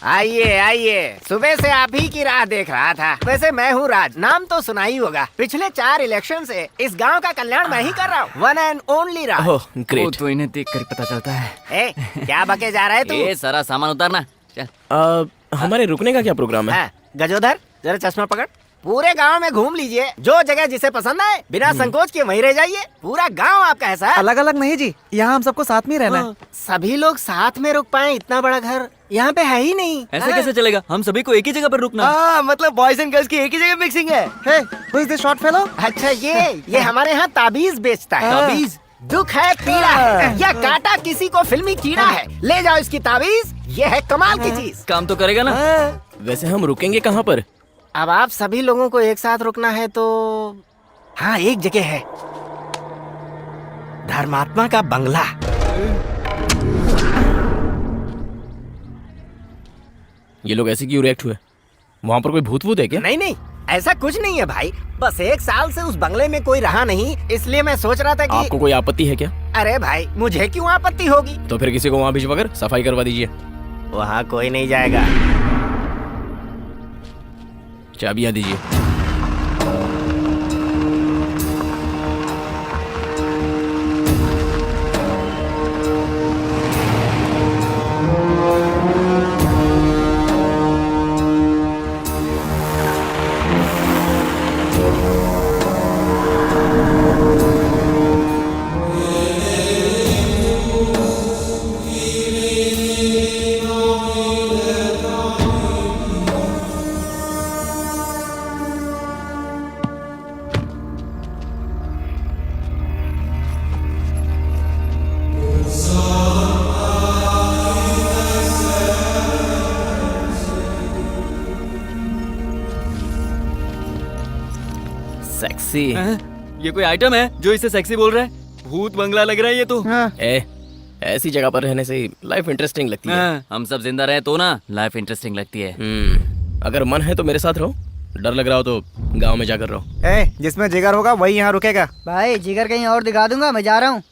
आइए आइए, सुबह से आप ही की राह देख रहा था। वैसे मैं हूँ राज, नाम तो सुना ही होगा। पिछले 4 इलेक्शन से इस गांव का कल्याण मैं ही कर रहा हूँ। One and only Raj.
Oh great.
वो तो इन्हें देख कर पता चलता है।
ए, क्या बके जा रहा है तू?
ये सारा सामान उतारना, चल।
हमारे रुकने का क्या प्रोग्राम है?
हाँ, गजोधर जरा चश्मा पकड़। पूरे गांव में घूम लीजिए, जो जगह जिसे पसंद आए बिना संकोच के वहीं रह जाइए। पूरा गांव आपका है सर।
अलग अलग नहीं जी, यहाँ हम सबको साथ में ही रहना है।
सभी लोग साथ में रुक पाए, इतना बड़ा घर यहाँ पे है ही नहीं।
ऐसे कैसे चलेगा? हम सभी को एक ही जगह पर रुकना।
मतलब बॉयज एंड गर्ल्स की एक ही जगह मिक्सिंग है।
हे, who is this short fellow?
अच्छा ये हमारे यहाँ ताबीज बेचता है। ताबीज? दुख है, पीड़ा है, या काटा किसी को फिल्मी कीड़ा है, ले जाओ इसकी ताबीज। ये है कमाल की चीज।
काम तो करेगा ना?
वैसे हम रुकेंगे कहाँ पर?
अब आप सभी लोगों को एक साथ रुकना है तो हाँ, एक जगह है, धर्मात्मा का बंगला।
ये लोग ऐसे क्यों रिएक्ट हुए? वहाँ पर कोई भूत वूत है क्या?
नहीं नहीं, ऐसा कुछ नहीं है भाई। बस 1 साल से उस बंगले में कोई रहा नहीं, इसलिए मैं सोच रहा था कि
आपको कोई आपत्ति है क्या?
अरे भाई, मुझे क्यों आपत्ति होगी?
तो फिर किसी को वहाँ भिजवाकर सफाई करवा दीजिए।
वहाँ कोई नहीं जाएगा।
चाबियाँ दीजिए।
सेक्सी ये कोई आइटम है जो इसे सेक्सी बोल रहा है? भूत बंगला लग रहा है ये तो।
ऐसी जगह पर रहने से लाइफ इंटरेस्टिंग लगती है।
हम सब जिंदा रहे तो ना लाइफ इंटरेस्टिंग लगती है।
अगर मन है तो मेरे साथ रहो, डर लग रहा हो तो गांव में जाकर रहो।
जिसमें जिगर होगा वही यहाँ रुकेगा।
भाई जिगर कहीं और दिखा दूंगा, मैं जा रहा हूँ।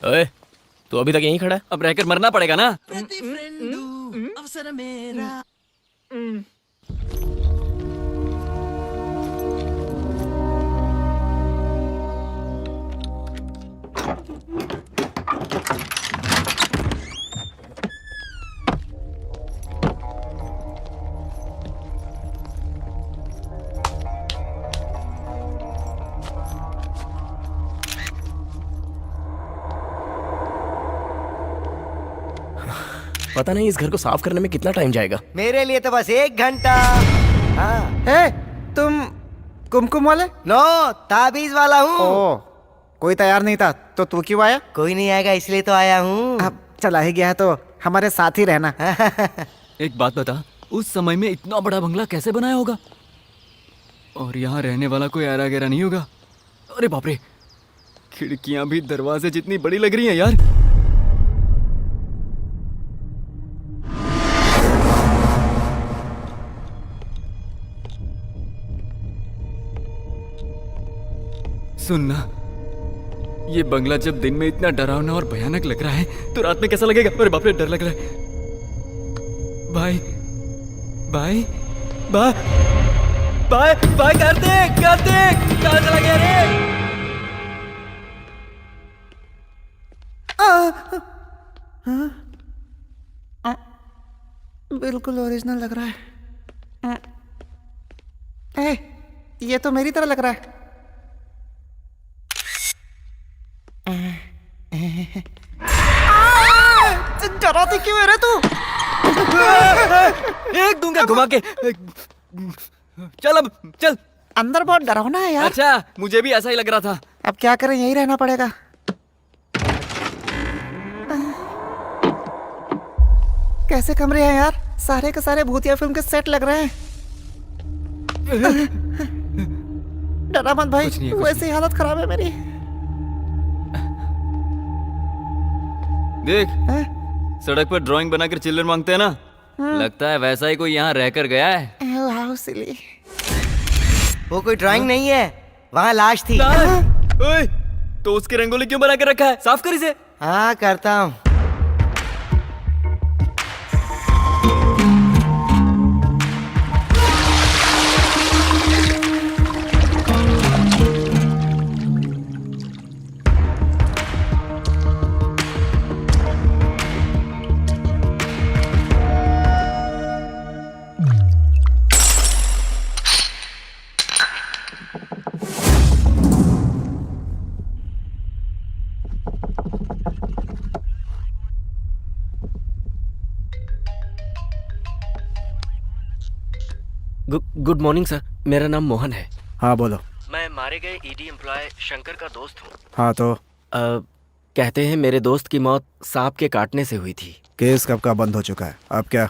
ओए, तू अभी तक यहीं खड़ा है?
अब रहकर मरना पड़ेगा ना।
अवसर मेरा
पता नहीं इस घर को साफ करने में कितना टाइम जाएगा।
मेरे लिए तो बस 1 घंटा। हाँ।
तुम कुमकुम वाले?
नो, ताबीज वाला हूँ।
ओ, कोई तैयार नहीं था तो तू क्यों आया?
कोई नहीं आएगा इसलिए तो आया हूँ।
अब चला ही गया है तो हमारे साथ ही रहना।
एक बात बता, उस समय में इतना बड़ा बंगला कैसे बनाया होगा? और यहाँ रहने वाला कोई आरा गहरा नहीं होगा? अरे बाप रे, खिड़कियां भी दरवाजे जितनी बड़ी लग रही हैं यार। सुनना, ये बंगला जब दिन में इतना डरावना और भयानक लग रहा है तो रात में कैसा लगेगा? अरे बाप रे, डर लग रहा है। भाई भाई भाई भाई भाई, कार्तिक कार्तिक कहाँ चला गया रे?
बिल्कुल ओरिजिनल लग रहा है। ये तो मेरी तरह लग रहा है। डराती क्यों है रे तू?
एक दूंगा घुमा के। चल अब चल।
अंदर बहुत डरावना है यार।
अच्छा, मुझे भी ऐसा ही लग रहा था।
अब क्या करें, यही रहना पड़ेगा। कैसे कमरे हैं यार, सारे के सारे भूतिया फिल्म के सेट लग रहे हैं। डरा मत भाई, वैसे ही हालत खराब है मेरी।
देख, सड़क पर ड्राइंग बनाकर चिल्ड्रन मांगते हैं ना, लगता है वैसा ही कोई यहाँ रहकर गया है।
वाह सिली।
वो कोई ड्राइंग नहीं है, वहाँ लाश थी।
ओए, तो उसकी रंगोली क्यों बना कर रखा है? साफ कर इसे।
हाँ करता हूँ।
गुड मॉर्निंग सर, मेरा नाम मोहन है।
हाँ बोलो।
मैं मारे गए ईडी एम्प्लॉय शंकर का दोस्त हूँ।
हाँ तो
कहते हैं मेरे दोस्त की मौत सांप के काटने से हुई थी।
केस कब का बंद हो चुका है, अब क्या?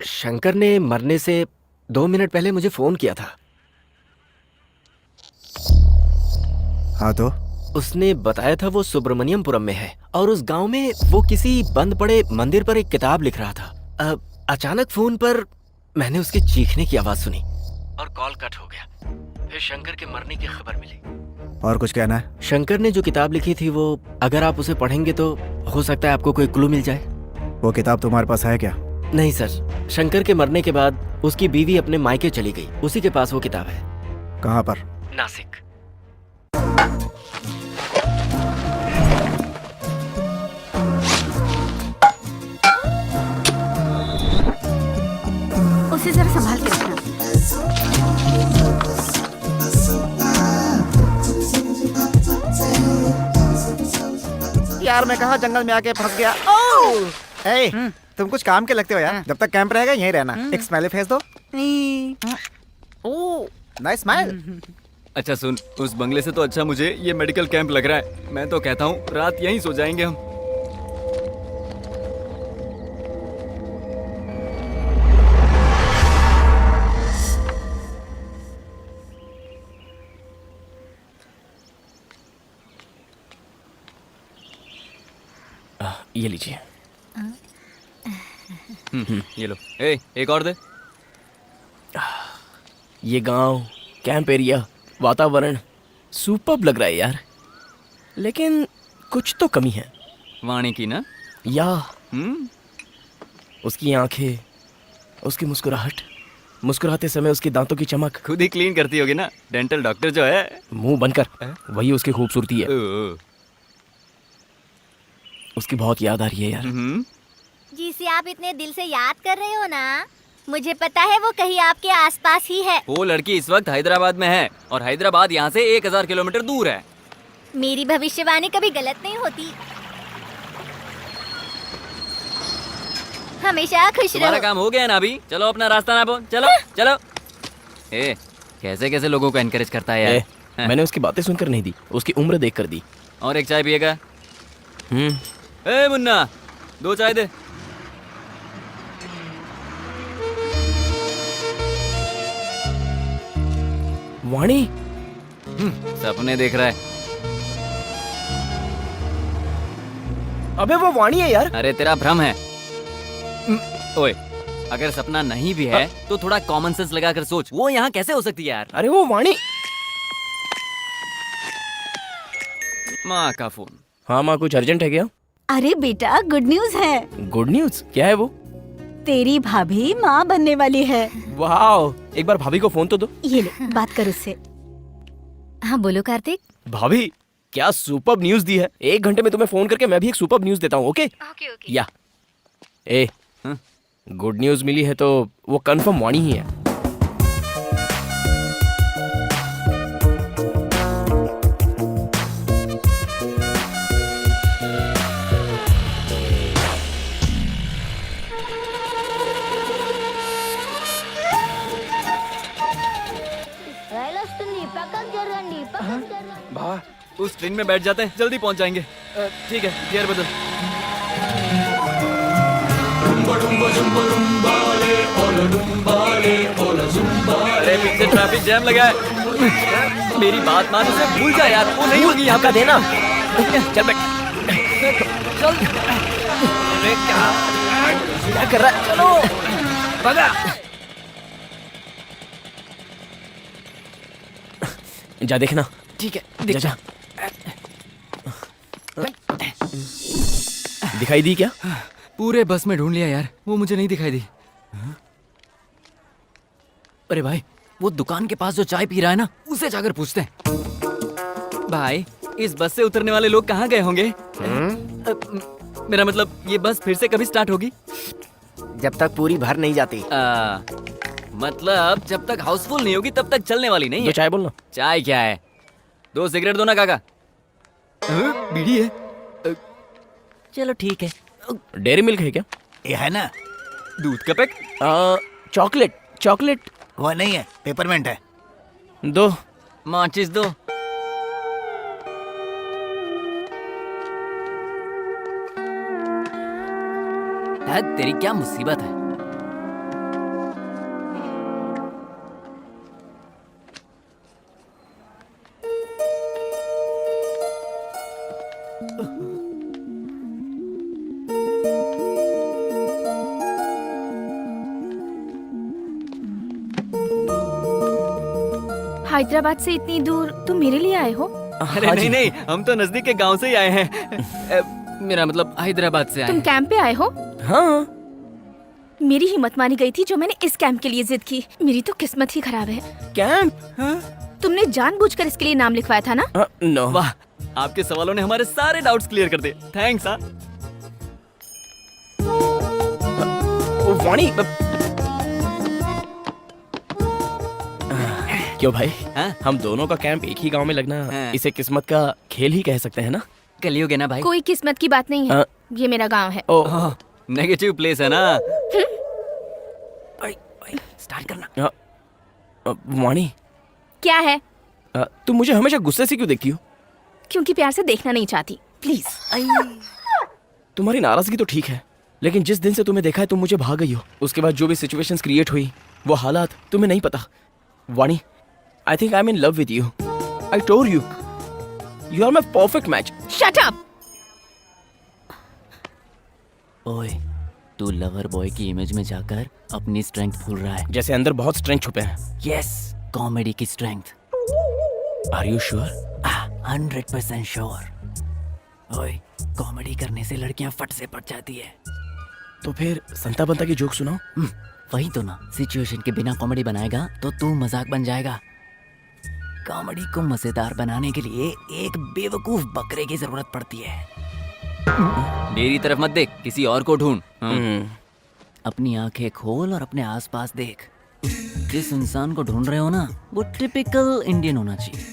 शंकर ने मरने से 2 मिनट पहले मुझे फोन किया था।
हाँ तो
उसने बताया था वो सुब्रमण्यमपुरम में है और उस गांव में वो किसी बंद पड़े मंदिर पर एक किताब लिख रहा था। अचानक फोन पर मैंने उसके चीखने की आवाज सुनी और कॉल कट हो गया। फिर शंकर के मरने की खबर मिली।
और कुछ कहना है?
शंकर ने जो किताब लिखी थी वो अगर आप उसे पढ़ेंगे तो हो सकता है आपको कोई क्लू मिल जाए।
वो किताब तुम्हारे पास है क्या?
नहीं सर, शंकर के मरने के बाद उसकी बीवी अपने मायके चली गई, उसी के पास वो किताब है।
कहाँ पर?
नासिक।
उसे जरा संभाल के रखना।
यार मैं कहा जंगल में आके फंस गया।
तुम कुछ काम के लगते हो यार। जब तक कैंप रहेगा यहीं रहना। एक स्माइली फेस दो। Nice smile.
अच्छा सुन, उस बंगले से तो अच्छा मुझे ये मेडिकल कैंप लग रहा है। मैं तो कहता हूँ रात यहीं सो जाएंगे हम।
ये लीजिए।
ये लो। ए, एक और दे।
ये गांव, कैंप एरिया, वातावरण सुपर्ब लग रहा है यार, लेकिन कुछ तो कमी है।
वाणी की ना?
या उसकी आंखें, उसकी मुस्कुराहट, मुस्कुराते समय उसके दांतों की चमक।
खुद ही क्लीन करती होगी ना, डेंटल डॉक्टर जो है।
मुंह बंद कर, वही उसकी खूबसूरती है।
ओ,
उसकी बहुत याद आ रही है यार।
जिसे आप इतने दिल से याद कर रहे हो ना, मुझे पता है वो कहीं आपके आसपास ही है।
वो लड़की इस वक्त हैदराबाद में है और हैदराबाद यहाँ से 1000 किलोमीटर दूर है।
मेरी भविष्यवाणी कभी गलत नहीं होती। हमेशा खुश
तुम्हारा
रहो।
काम हो गया ना अभी? चलो अपना रास्ता नापो, चलो चलो। ए, कैसे कैसे लोगों को एनकरेज करता है यार। हाँ।
मैंने उसकी बातें सुनकर नहीं दी, उसकी उम्र देख कर दी।
और एक चाय पिएगा? ए मुन्ना, 2 चाय दे।
वाणी
सपने देख रहा है।
अबे वो वाणी है यार।
अरे तेरा भ्रम है। ओए, अगर सपना नहीं भी है तो थोड़ा कॉमन सेंस लगाकर सोच, वो यहाँ कैसे हो सकती है यार?
अरे वो वाणी।
माँ का फोन।
हाँ माँ, कुछ अर्जेंट है क्या?
अरे बेटा, गुड न्यूज है।
Good news? क्या है वो?
तेरी भाभी माँ बनने वाली है।
वाओ, एक बार भाभी को फोन तो दो।
ये ले, बात कर उससे। हाँ बोलो कार्तिक।
भाभी, क्या सुपर्ब न्यूज दी है। 1 घंटे में तुम्हें फोन करके मैं भी एक सुपर्ब न्यूज देता हूँ। Okay
okay okay.
या ए, गुड न्यूज मिली है तो वो कंफर्म वाणी ही है।
भा, उस ट्रेन में बैठ जाते हैं, जल्दी पहुंच जाएंगे। ठीक है, गियर बदल। अरे पीछे ट्रैफिक जैम लगा है। मेरी बात मान, उसे भूल जा यार, वो नहीं होगी यहाँ
का
पे।
देना। चल बैठ।
चल। अरे
क्या कर रहा है? चलो
भगा।
जा देखना।
ठीक है,
जा जा। दिखाई दी क्या?
पूरे बस में ढूंढ लिया यार, वो मुझे नहीं दिखाई दी। अरे भाई, वो दुकान के पास जो चाय पी रहा है ना, उसे जाकर पूछते हैं। भाई, इस बस से उतरने वाले लोग कहाँ गए होंगे? मेरा मतलब, ये बस फिर से कभी स्टार्ट होगी?
जब तक पूरी भर नहीं जाती।
मतलब जब तक हाउसफुल नहीं होगी तब तक चलने वाली नहीं है।
तो चाय बोलना।
चाय क्या है? 2 सिगरेट दो ना काका। बीड़ी है। चलो ठीक है।
डेयरी मिल्क है क्या?
ये है ना,
दूध का पैक।
चॉकलेट। चॉकलेट
वो नहीं है, पेपरमेंट है।
दो।
माचिस दो। तेरी क्या मुसीबत है?
हैदराबाद से इतनी दूर तुम मेरे लिए आए हो?
अरे नहीं नहीं, हम तो नजदीक के गांव से ही आए हैं। मेरा मतलब हैदराबाद से आए
तुम
हैं।
कैंप पे आए हो?
हाँ।
मेरी हिम्मत मानी गई थी जो मैंने इस कैंप के लिए जिद की। मेरी तो किस्मत ही खराब है।
कैंप?
तुमने जानबूझकर इसके लिए नाम लिखवाया था ना?
नो।
वाह, आपके सवालों ने हमारे सारे डाउट्स क्लियर कर दिए। थैंक्स। हाँ,
वाणी। क्यों भाई?
हाँ?
हम दोनों का कैंप एक ही गांव में लगना,
हाँ।
इसे किस्मत का खेल ही कह सकते हैं ना?
कलियुग है ना भाई।
कोई किस्मत की बात नहीं है। ये मेरा गांव है।
ओ,
नेगेटिव प्लेस है ना। स्टार्ट करना।
वाणी,
क्या है?
तुम मुझे हमेशा गुस्से से क्यों देखती हो?
क्योंकि प्यार से देखना नहीं चाहती। प्लीज।
तुम्हारी नाराजगी तो ठीक है, लेकिन जिस दिन से तुम्हें देखा है तुम मुझे भाग गई हो। उसके बाद जो भी सिचुएशंस क्रिएट हुई, वो हालात तुम्हें नहीं पता। Vani, I think I am in love with you. I told you are my perfect match.
Shut up.
ओए, तू लवर बॉय की इमेज में जाकर अपनी स्ट्रेंथ भूल रहा है।
जैसे अंदर बहुत स्ट्रेंथ छुपे हैं।
यस, कॉमेडी की strength.
Are you sure?
100% sure. ओए, कॉमेडी करने से लड़कियां फट से पट जाती है।
तो फिर संता बंता की जोक सुनाओ।
वही तो ना, सिचुएशन के बिना कॉमेडी बनाएगा तो तू मजाक बन जाएगा। कॉमेडी को मजेदार बनाने के लिए एक बेवकूफ बकरे की जरूरत पड़ती है। मेरी तरफ मत देख, किसी और को ढूंढ। अपनी आंखें खोल और अपने आसपास देख। जिस इंसान को ढूंढ रहे हो ना, वो टिपिकल इंडियन होना चाहिए।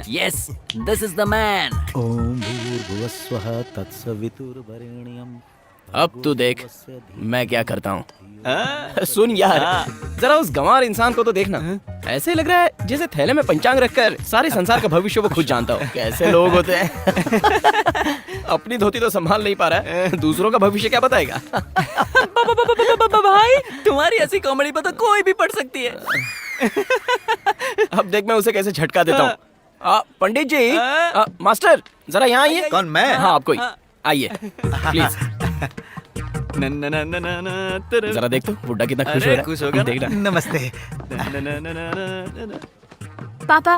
Yes, this is the man.
ओम भूर्भुवस्वः तत्सवितुर्वरेण्यं।
अब तू देख मैं क्या करता हूँ। सुन यार, जरा उस गंवार इंसान को तो देखना। ऐसे लग रहा है जैसे थैले में पंचांग रखकर सारे संसार का भविष्य वो खुद जानता हो। कैसे लोग होते हैं। अपनी धोती तो संभाल नहीं पा रहा है, दूसरों का भविष्य क्या बताएगा।
भाई, तुम्हारी ऐसी कॉमेडी पर तो कोई भी पढ़ सकती है।
अब देख मैं उसे कैसे झटका देता हूँ। पंडित जी, मास्टर जरा यहाँ आइए।
कौन, मैं?
हाँ आपको ही। आइए प्लीज। जरा देख तो बुड्ढा कितना खुश हो रहा है।
खुश होगा ना?
देखना।
नमस्ते।
पापा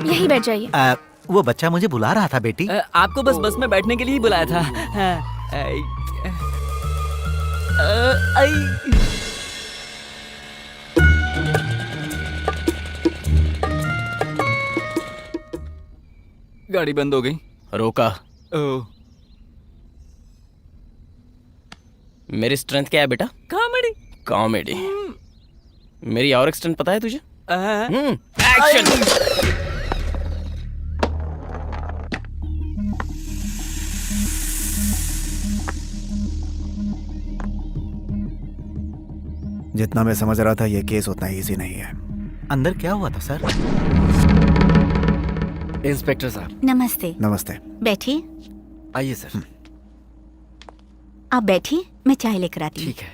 यहीं बैठ जाइए।
वो बच्चा मुझे बुला रहा था बेटी।
आपको बस में बैठने के लिए ही बुलाया था। गाड़ी बंद हो गई।
रोका। मेरी स्ट्रेंथ क्या है बेटा?
कॉमेडी।
कॉमेडी। मेरी और एक स्ट्रेंथ पता है तुझे? एक्शन।
जितना मैं समझ रहा था ये केस उतना इजी नहीं है। अंदर क्या हुआ था सर?
इंस्पेक्टर साहब।
नमस्ते।
नमस्ते।
बैठिए।
आइए सर।
आप बैठिए, मैं चाय लेकर आती हूँ।
ठीक है।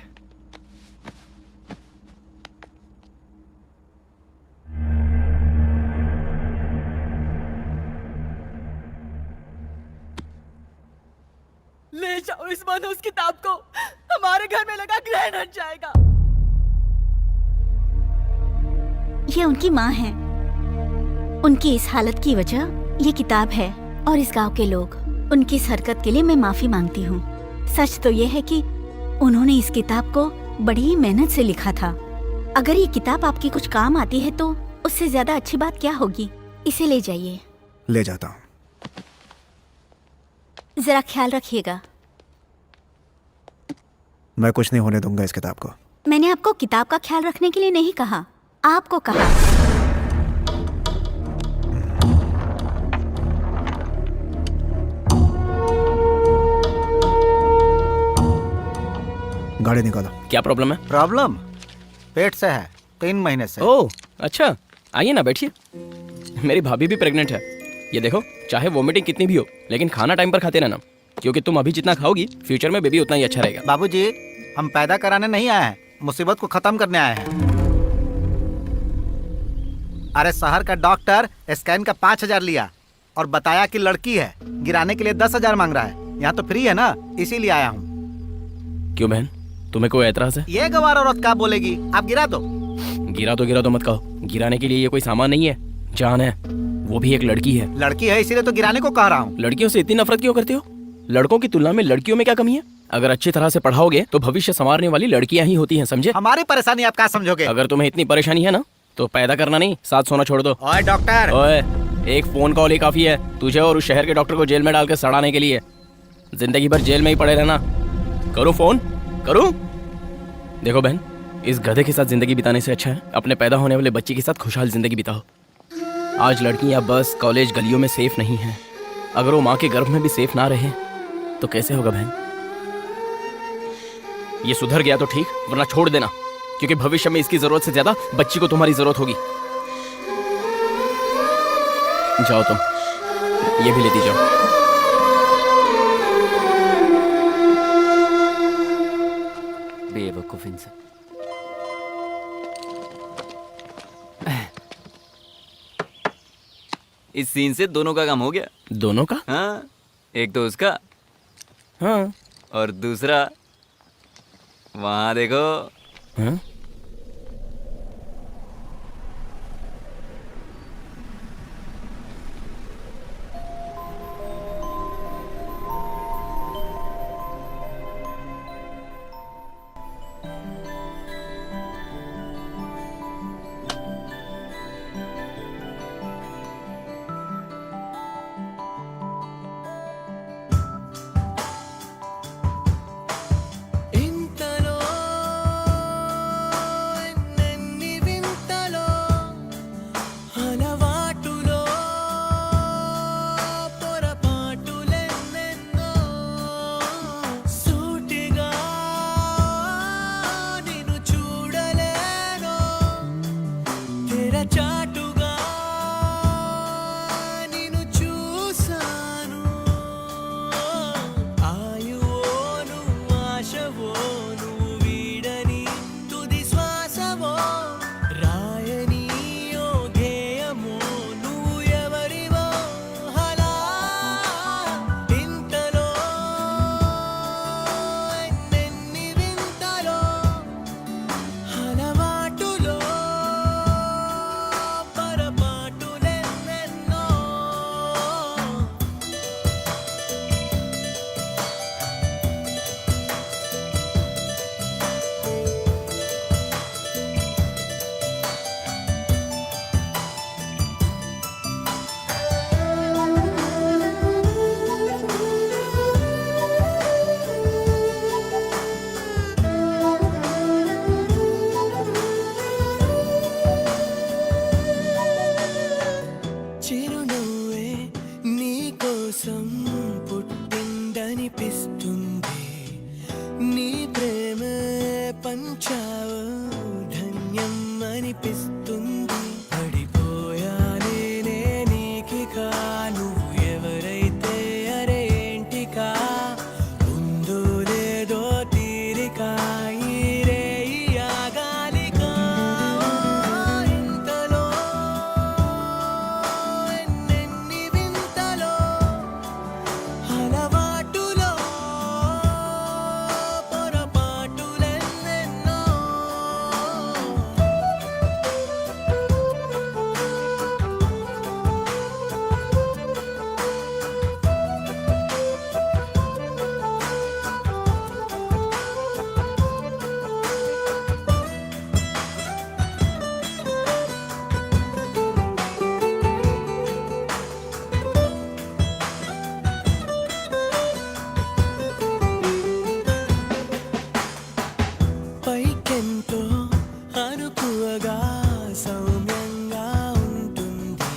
ले जाओ इस मनहूस किताब को, हमारे घर में लगा ग्रहण हट जाएगा।
ये उनकी माँ है। उनकी इस हालत की वजह ये किताब है और इस गांव के लोग। उनकी इस हरकत के लिए मैं माफी मांगती हूँ। सच तो ये है कि उन्होंने इस किताब को बड़ी ही मेहनत से लिखा था। अगर ये किताब आपकी कुछ काम आती है तो उससे ज्यादा अच्छी बात क्या होगी। इसे ले जाइए।
ले जाता हूँ।
जरा ख्याल रखिएगा।
मैं कुछ नहीं होने दूंगा इस किताब को।
मैंने आपको किताब का ख्याल रखने के लिए नहीं कहा, आपको कहा।
गाड़ी निकालो।
क्या प्रॉब्लम है?
प्रॉब्लम पेट से है, 3 महीने से।
ओह अच्छा, आइए ना बैठिए। मेरी भाभी भी प्रेग्नेंट है। ये देखो, चाहे वोमिटिंग कितनी भी हो लेकिन खाना टाइम पर खाते रहना, क्योंकि तुम अभी जितना खाओगी फ्यूचर में बेबी उतना ही अच्छा रहेगा।
बाबूजी, हम पैदा कराने नहीं आए हैं, मुसीबत को खत्म करने आए हैं। अरे शहर का डॉक्टर स्कैन का 5,000 लिया और बताया कि लड़की है। गिराने के लिए 10,000 मांग रहा है। यहाँ तो फ्री है ना, इसीलिए आया हूँ।
क्यों बहन, तुम्हें कोई एतराज है?
ये गवार औरत क्या बोलेगी? आप गिरा दो।
गिरा तो मत कहो। गिराने के लिए ये कोई सामान नहीं है, जान है। वो भी एक लड़की है।
लड़की है इसीलिए तो गिराने को कह रहा हूँ।
लड़कियों से इतनी नफरत क्यों करते हो? लड़कों की तुलना में लड़कियों में क्या कमी है? अगर अच्छी तरह से पढ़ाओगे तो भविष्य संवारने वाली लड़कियां ही होती हैं, समझे?
हमारी परेशानी आप क्या समझोगे?
अगर तुम्हें इतनी परेशानी है ना तो पैदा करना नहीं, साथ सोना छोड़ दो।
ओए डॉक्टर।
ओए, एक फोन कॉल ही काफी है तुझे और उस शहर के डॉक्टर को जेल में डालकर सड़ाने के लिए। जिंदगी भर जेल में ही पड़े रहना। करूं फोन? करूं? देखो बहन, इस गधे के साथ जिंदगी बिताने से अच्छा है अपने पैदा होने वाले बच्चे के साथ खुशहाल जिंदगी बिताओ। आज लड़कियां बस कॉलेज गलियों में सेफ नहीं हैं। अगर वो माँ के गर्भ में भी सेफ ना रहे तो कैसे होगा बहन? ये सुधर गया तो ठीक, वरना छोड़ देना, क्योंकि भविष्य में इसकी जरूरत से ज्यादा बच्ची को तुम्हारी जरूरत होगी। जाओ तुम, ये भी लेती जाओ।
बेवकूफ इंसान। इस सीन से दोनों का काम हो गया।
दोनों का?
हाँ, एक तो उसका
हाँ,
और दूसरा वहां देखो।
हाँ?
ఇంతలో ఎన్నెన్ని వింతలో అలవాటులో పొరపాటులెన్నెన్నో సూటిగా నిన్ను చూడలేను తెరచాటుగా నిన్ను చూసాను ఆయువోను ఆశవో నువ్వు వీడని తుది శ్వాసవో రాయని ఓ గేయమో నువ్వు ఎవరివో హలా ఇంతలో ఎన్నెన్ని వింతలో అలవాటులో పొరపాటులెన్నెన్నో చిరునవ్వే నీ కోసం పుట్టిందనిపిస్తుంది నీ ప్రేమ పంచావు ధన్యం అనిపిస్తుంది పడిపోయానే నీకిక నువ్వు ఎవరైతే అరే ఏంటికా ఉందో లేదో తీరిక ఈ రేయి ఆగాలిక ఇంతలో ఎన్నెన్ని వింతలో అలవాటులో పొరపాటులెన్నెన్నో పైకెంతో అనుకువగా సౌమ్యంగా ఉంటుంది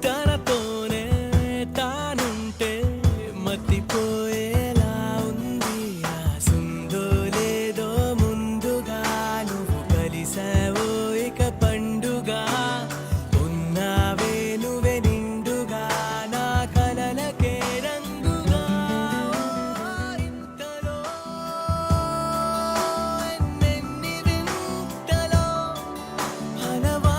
తనతోనే తానుంటే మతిపోయేలా ఉంది ఆసుందో లేదో ముందుగా నువ్వు కలిసావో ఇక పండుగా ఉన్నావే నువ్వే నిండుగా నా కలలకే రంగుగా ఇంతలో ఎన్నెన్ని వింతలో అలవా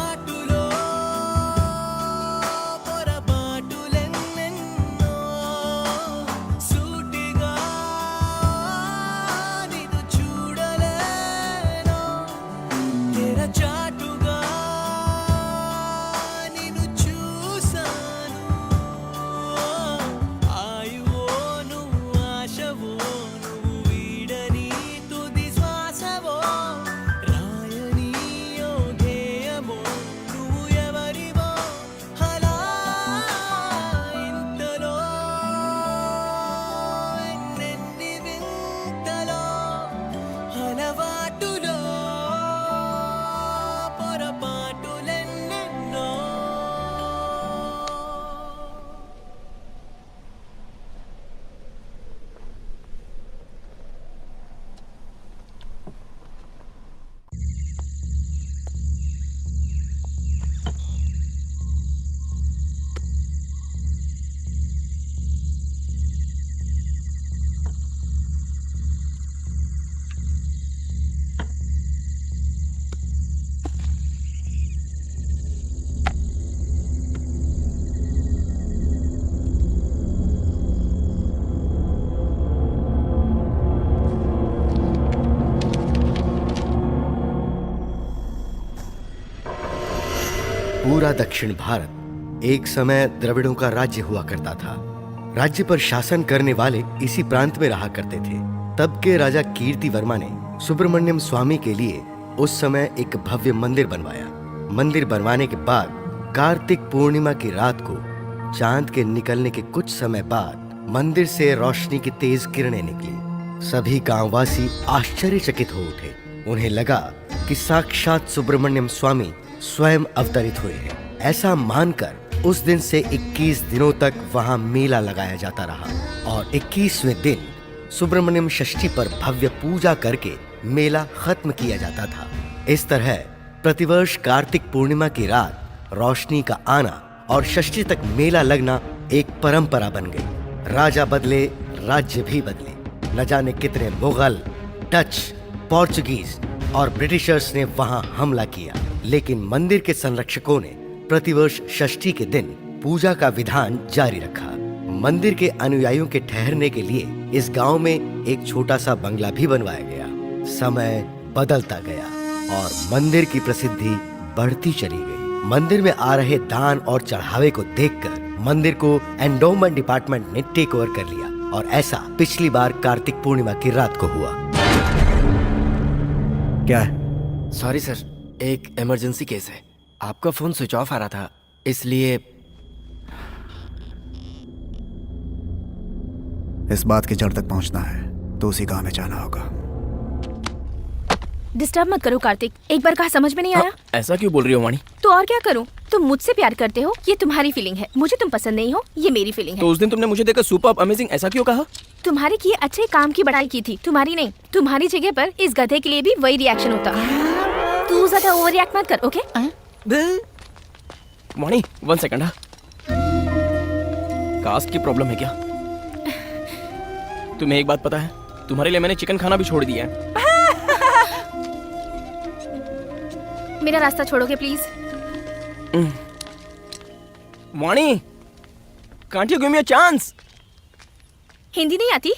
पूरा दक्षिण भारत एक समय द्रविड़ों का राज्य हुआ करता था। राज्य पर शासन करने वाले इसी प्रांत में रहा करते थे। तब के राजा कीर्ति वर्मा ने सुब्रमण्यम स्वामी के लिए उस समय एक भव्य मंदिर बनवाया। मंदिर बनवाने के बाद कार्तिक पूर्णिमा की रात को चांद के निकलने के कुछ समय बाद मंदिर से रोशनी की तेज किरणें निकली। सभी गांववासी आश्चर्यचकित हो उठे। उन्हें लगा कि साक्षात सुब्रमण्यम स्वामी स्वयं अवतरित हुए हैं। ऐसा मानकर उस दिन से 21 दिनों तक वहां मेला लगाया जाता रहा और 21वें दिन सुब्रमण्यम षष्ठी पर भव्य पूजा करके मेला खत्म किया जाता था। इस तरह प्रतिवर्ष कार्तिक पूर्णिमा की रात रोशनी का आना और षष्ठी तक मेला लगना एक परंपरा बन गई। राजा बदले, राज्य भी बदले। न जाने कितने मुगल, डच, पोर्चुगीज और ब्रिटिशर्स ने वहां हमला किया, लेकिन मंदिर के संरक्षकों ने प्रतिवर्ष षष्ठी के दिन पूजा का विधान जारी रखा। मंदिर के अनुयायियों के ठहरने के लिए इस गांव में एक छोटा सा बंगला भी बनवाया गया। समय बदलता गया और मंदिर की प्रसिद्धि बढ़ती चली गई। मंदिर में आ रहे दान और चढ़ावे को देखकर मंदिर को एंडोमेंट डिपार्टमेंट ने टेक ओवर कर लिया और ऐसा पिछली बार कार्तिक पूर्णिमा की रात को हुआ।
क्या है?
सॉरी सर, एक इमरजेंसी केस है। आपका फोन स्विच ऑफ आ रहा था, इसलिए
इस बात की जड़ तक पहुंचना है तो उसी गांव में जाना होगा।
डिस्टर्ब मत करो कार्तिक, एक बार कहा समझ में नहीं आया?
ऐसा क्यों बोल रही हो वाणी?
तो और क्या करूं? तुम मुझसे प्यार करते हो, ये तुम्हारी फीलिंग है। मुझे तुम पसंद नहीं हो, ये मेरी फीलिंग है।
तो उस दिन तुमने मुझे देखकर सुपर्ब, अमेजिंग ऐसा क्यों कहा?
तुम्हारे किए अच्छे काम की बड़ाई की थी, तुम्हारी नहीं। तुम्हारी जगह पर इस गधे के लिए भी वही रिएक्शन होता। तू ज्यादा ओवर रिएक्ट मत कर, ओके?
वाणी 1 सेकंड। कास्ट की प्रॉब्लम है क्या? तुम्हें एक बात पता है, तुम्हारे लिए मैंने चिकन खाना भी छोड़ दिया है।
मेरा रास्ता छोड़ोगे please?
Vani, can't you give me a chance?
Hindi नहीं आती?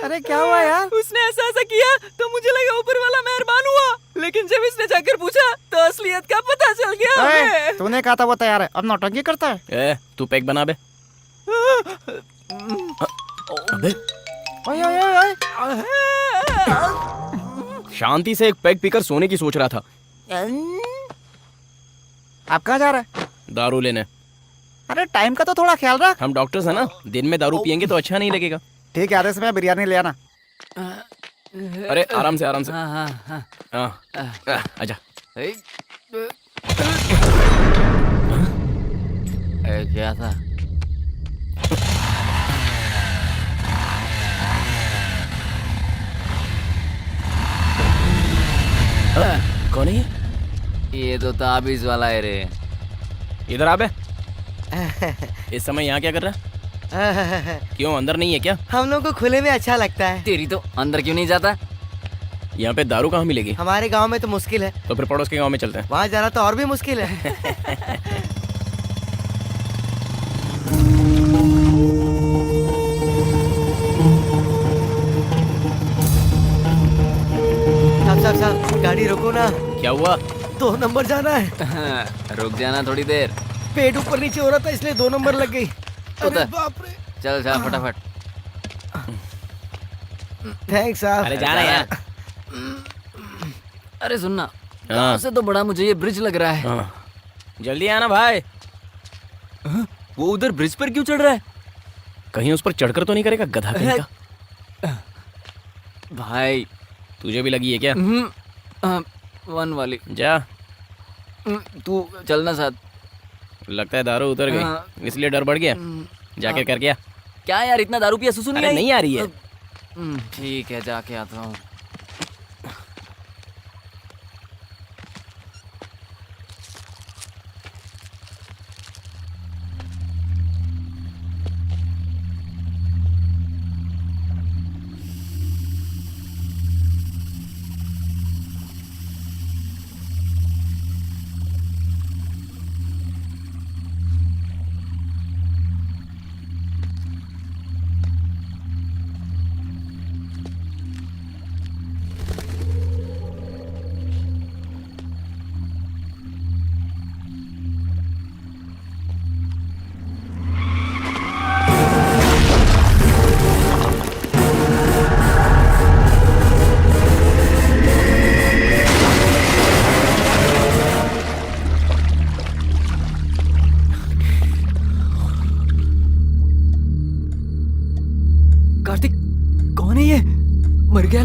अरे क्या हुआ यार?
उसने ऐसा किया तो मुझे लगा ऊपर वाला मेहरबान हुआ, लेकिन जब इसने जाकर पूछा तो असलियत का पता चल गया हमें।
तूने कहा था वो तैयार है, अब नौटंकी करता है।
तू पैक बना बे। अबे
ओए ओए ओए,
शांति से एक पैक पीकर सोने की सोच रहा था।
आप कहाँ जा रहे हैं?
दारू लेने।
अरे टाइम का तो थोड़ा ख्याल रख।
हम डॉक्टर्स हैं ना, दिन में दारू पियेंगे तो अच्छा नहीं लगेगा।
ठीक है, आधे समय बिरयानी ले आना।
अरे आराम से आराम से। आजा।
क्या था?
कौन है
ये तो ताबीज वाला है रे।
इधर आ बे। इस समय यहाँ क्या कर रहा है? क्यों अंदर नहीं है क्या?
हम लोग को खुले में अच्छा लगता है। तेरी तो अंदर क्यों नहीं जाता?
यहाँ पे दारू कहाँ मिलेगी?
हमारे गांव में तो मुश्किल है।
तो फिर पड़ोस के गांव में चलते हैं।
वहाँ जाना तो और भी मुश्किल है। साहब, गाड़ी रोको ना।
क्या हुआ?
2 नंबर जाना है।
रुक जाना थोड़ी देर।
पेट ऊपर नीचे हो रहा था इसलिए 2 नंबर लग गई।
अरे बाप रे। चल जा फटाफट।
थैंक्स साहब।
अरे जाना यार।
अरे सुनना, गाँव से तो बड़ा मुझे ये ब्रिज लग रहा है।
जल्दी आना भाई।
वो उधर ब्रिज पर क्यों चढ़ रहा है?
कहीं उस पर चढ़कर तो नहीं करेगा गधा कहीं का?
भाई
तुझे भी लगी है क्या?
1 वाली।
जा।
तू चलना साथ।
लगता है दारू उतर गई, इसलिए डर बढ़ गया। जाके कर गया।
क्या यार, इतना दारू पिया सुसु
नहीं आ रही है।
ठीक है, जाके आता हूँ।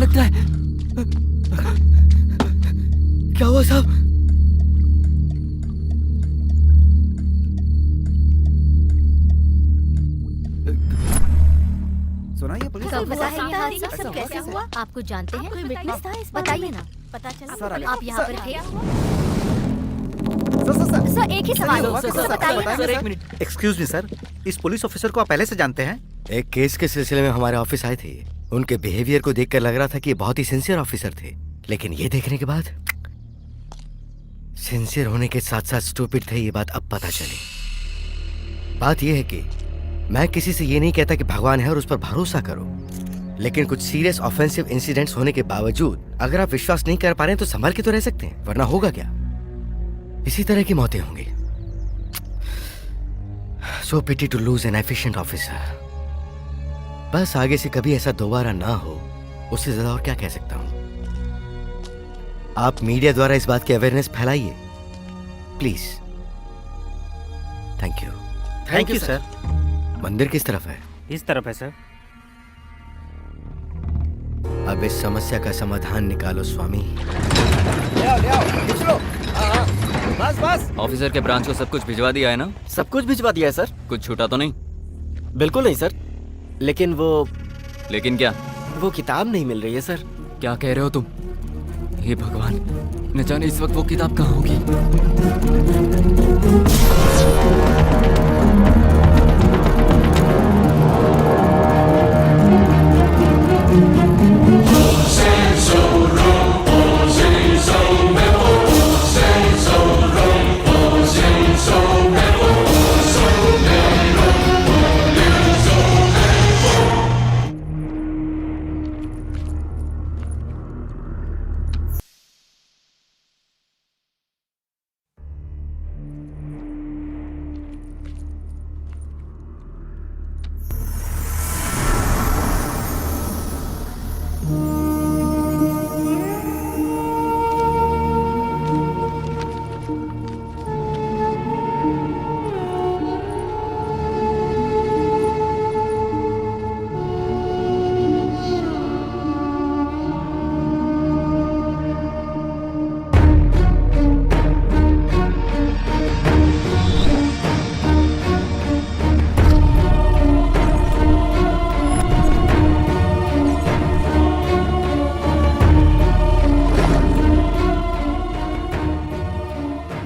लगता है।
क्या हुआ साहब?
सुना ये पुलिस
सब
ऑफिसर?
बता सकता है ये
ऐसा
सब
हुआ
कैसे
कैसे?
हुआ? आपको जानते हैं? कोई विटनेस था इस
बताइए
ना। पता
सर,
चला
आगे।
आप यहाँ पर
सर।
थे।
सर,
सर एक ही सवाल है। सर बताइए
सर
ना।
एक मिनट।
एक्सक्यूज मी सर, इस पुलिस ऑफिसर को आप पहले से जानते हैं?
एक केस के सिलसिले में हमारे ऑफिस आए थे। उनके बिहेवियर को देखकर लग रहा था कि ये बहुत ही सिंसियर ऑफिसर थे, लेकिन ये देखने के बाद सिंसियर होने के साथ साथ स्टूपिड थे, ये बात अब पता चली। बात यह है कि मैं किसी से ये नहीं कहता कि भगवान है और उस पर भरोसा करो, लेकिन कुछ सीरियस ऑफेंसिव इंसिडेंट्स होने के बावजूद अगर आप विश्वास नहीं कर पा रहे हैं तो संभल के तो रह सकते हैं, वरना होगा क्या? इसी तरह की मौतें होंगी। So pity to lose an efficient officer. बस आगे से कभी ऐसा दोबारा ना हो, उससे ज्यादा और क्या कह सकता हूं। आप मीडिया द्वारा इस बात की अवेयरनेस फैलाइए please. Thank you.
Thank you sir.
मंदिर किस तरफ है?
इस तरफ है सर।
अब इस समस्या का समाधान निकालो स्वामी।
बस बस,
ऑफिसर के ब्रांच को सब कुछ भिजवा दिया है ना?
सब कुछ भिजवा दिया है सर।
कुछ छूटा तो नहीं?
बिल्कुल नहीं सर, लेकिन
लेकिन क्या?
वो किताब नहीं मिल रही है सर।
क्या कह रहे हो तुम? हे भगवान, न जाने इस वक्त वो किताब कहाँ होगी।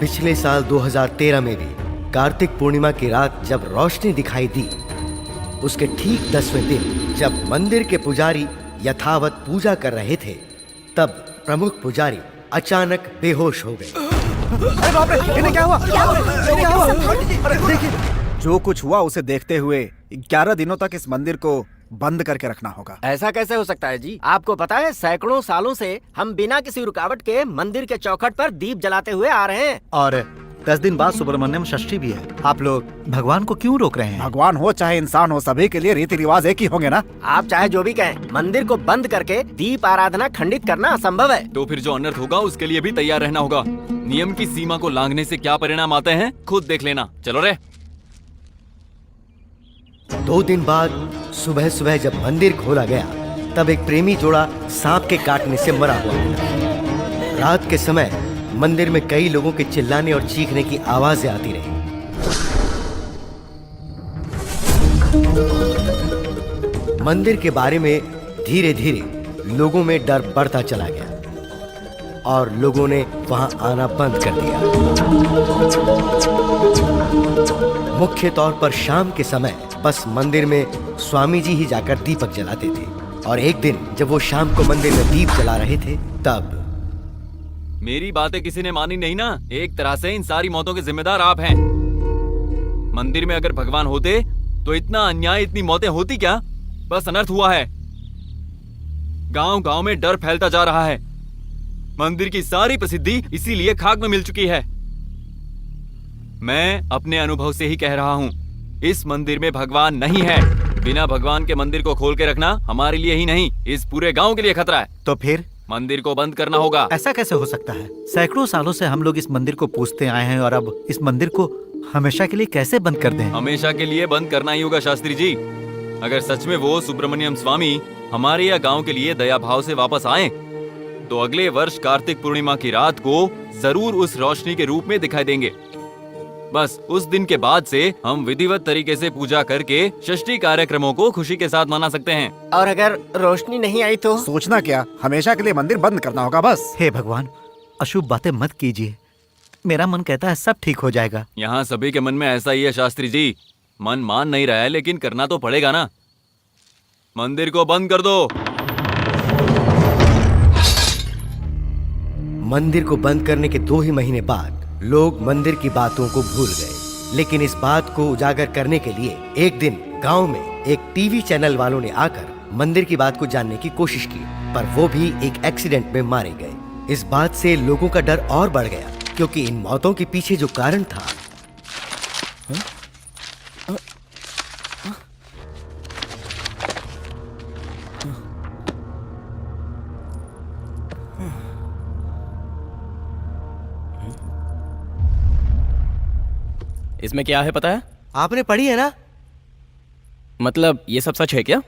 पिछले साल 2013 में भी कार्तिक पूर्णिमा की रात जब रोशनी दिखाई दी, उसके ठीक 10वें दिन जब मंदिर के पुजारी यथावत पूजा कर रहे थे, तब प्रमुख पुजारी अचानक बेहोश हो गए।
अरे बाप रे, इन्हें क्या हुआ? क्या हुआ? अरे देखिए, जो कुछ हुआ उसे देखते हुए 11 दिनों तक इस मंदिर को बंद करके रखना होगा।
ऐसा कैसे हो सकता है जी? आपको पता है सैकड़ों सालों से हम बिना किसी रुकावट के मंदिर के चौखट पर दीप जलाते हुए आ रहे हैं।
और 10 दिन बाद सुब्रमण्यम षष्ठी भी है। आप लोग भगवान को क्यों रोक रहे हैं? भगवान हो चाहे इंसान हो, सभी के लिए रीति रिवाज एक ही होंगे ना।
आप चाहे जो भी कहें, मंदिर को बंद करके दीप आराधना खंडित करना असंभव है।
तो फिर जो अनर्थ होगा उसके लिए भी तैयार रहना होगा। नियम की सीमा को लांघने से क्या परिणाम आते हैं खुद देख लेना। चलो रे।
2 दिन बाद सुबह सुबह जब मंदिर खोला गया, तब एक प्रेमी जोड़ा सांप के काटने से मरा हुआ मिला। रात के समय मंदिर में कई लोगों के चिल्लाने और चीखने की आवाजें आती रही। मंदिर के बारे में धीरे धीरे लोगों में डर बढ़ता चला गया और लोगों ने वहां आना बंद कर दिया। मुख्य तौर पर शाम के समय बस मंदिर में स्वामी जी ही जाकर दीपक जलाते थे, और एक दिन जब वो शाम को मंदिर में दीप जला रहे थे, तब
मेरी बातें किसी ने मानी नहीं ना। एक तरह से इन सारी मौतों के जिम्मेदार आप हैं। मंदिर में अगर भगवान होते तो इतना अन्याय, इतनी मौतें होती क्या? बस अनर्थ हुआ है। गांव गांव में डर फैलता जा रहा है। मंदिर की सारी प्रसिद्धि इसीलिए खाक में मिल चुकी है। मैं अपने अनुभव से ही कह रहा हूँ, इस मंदिर में भगवान नहीं है। बिना भगवान के मंदिर को खोल के रखना हमारे लिए ही नहीं, इस पूरे गांव के लिए खतरा है।
तो फिर
मंदिर को बंद करना होगा।
ऐसा कैसे हो सकता है? सैकड़ों सालों से हम लोग इस मंदिर को पूजते आए हैं, और अब इस मंदिर को हमेशा के लिए कैसे बंद कर दें?
हमेशा के लिए बंद करना ही होगा शास्त्री जी। अगर सच में वो सुब्रमण्यम स्वामी हमारे या गांव के लिए दया भाव से वापस आए तो अगले वर्ष कार्तिक पूर्णिमा की रात को जरूर उस रोशनी के रूप में दिखाई देंगे। बस उस दिन के बाद से हम विधिवत तरीके से पूजा करके षष्ठी कार्यक्रमों को खुशी के साथ मना सकते हैं।
और अगर रोशनी नहीं आई तो?
सोचना क्या, हमेशा के लिए मंदिर बंद करना होगा बस।
हे भगवान, अशुभ बातें मत कीजिए। मेरा मन कहता है सब ठीक हो जाएगा।
यहाँ सभी के मन में ऐसा ही है शास्त्री जी। मन मान नहीं रहा है लेकिन करना तो पड़ेगा ना। मंदिर को बंद कर दो।
मंदिर को बंद करने के 2 ही महीने बाद लोग मंदिर की बातों को भूल गए, लेकिन इस बात को उजागर करने के लिए एक दिन गांव में एक टीवी चैनल वालों ने आकर मंदिर की बात को जानने की कोशिश की, पर वो भी एक एक्सीडेंट में मारे गए। इस बात से लोगों का डर और बढ़ गया, क्योंकि इन मौतों के पीछे जो कारण था
इसमें क्या है पता है?
आपने पढ़ी है ना?
मतलब ये सब सच है क्या?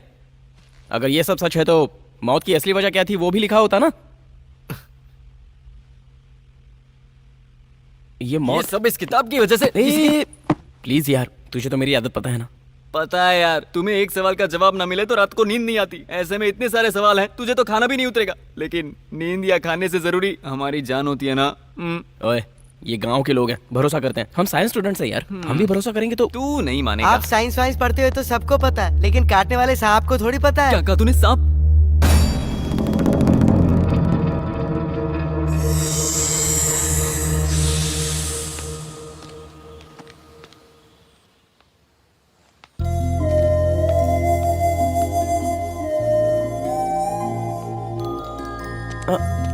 अगर ये सब सच है तो मौत की असली वजह क्या थी वो भी लिखा होता ना। ये मौत
सब इस किताब की वजह से।
प्लीज यार, तुझे तो मेरी आदत पता है ना।
पता है यार, तुम्हें एक सवाल का जवाब ना मिले तो रात को नींद नहीं आती। ऐसे में इतने सारे सवाल हैं, तुझे तो खाना भी नहीं उतरेगा। लेकिन नींद या खाने से जरूरी हमारी जान होती है ना।
ओए, ये गांव के लोग हैं, भरोसा करते हैं। हम साइंस स्टूडेंट्स हैं यार, हम भी भरोसा करेंगे तो।
तू नहीं मानेगा।
आप साइंस वाइंस पढ़ते हो तो सबको पता है, लेकिन काटने वाले सांप को थोड़ी पता है।
क्या कहा तूने? सांप?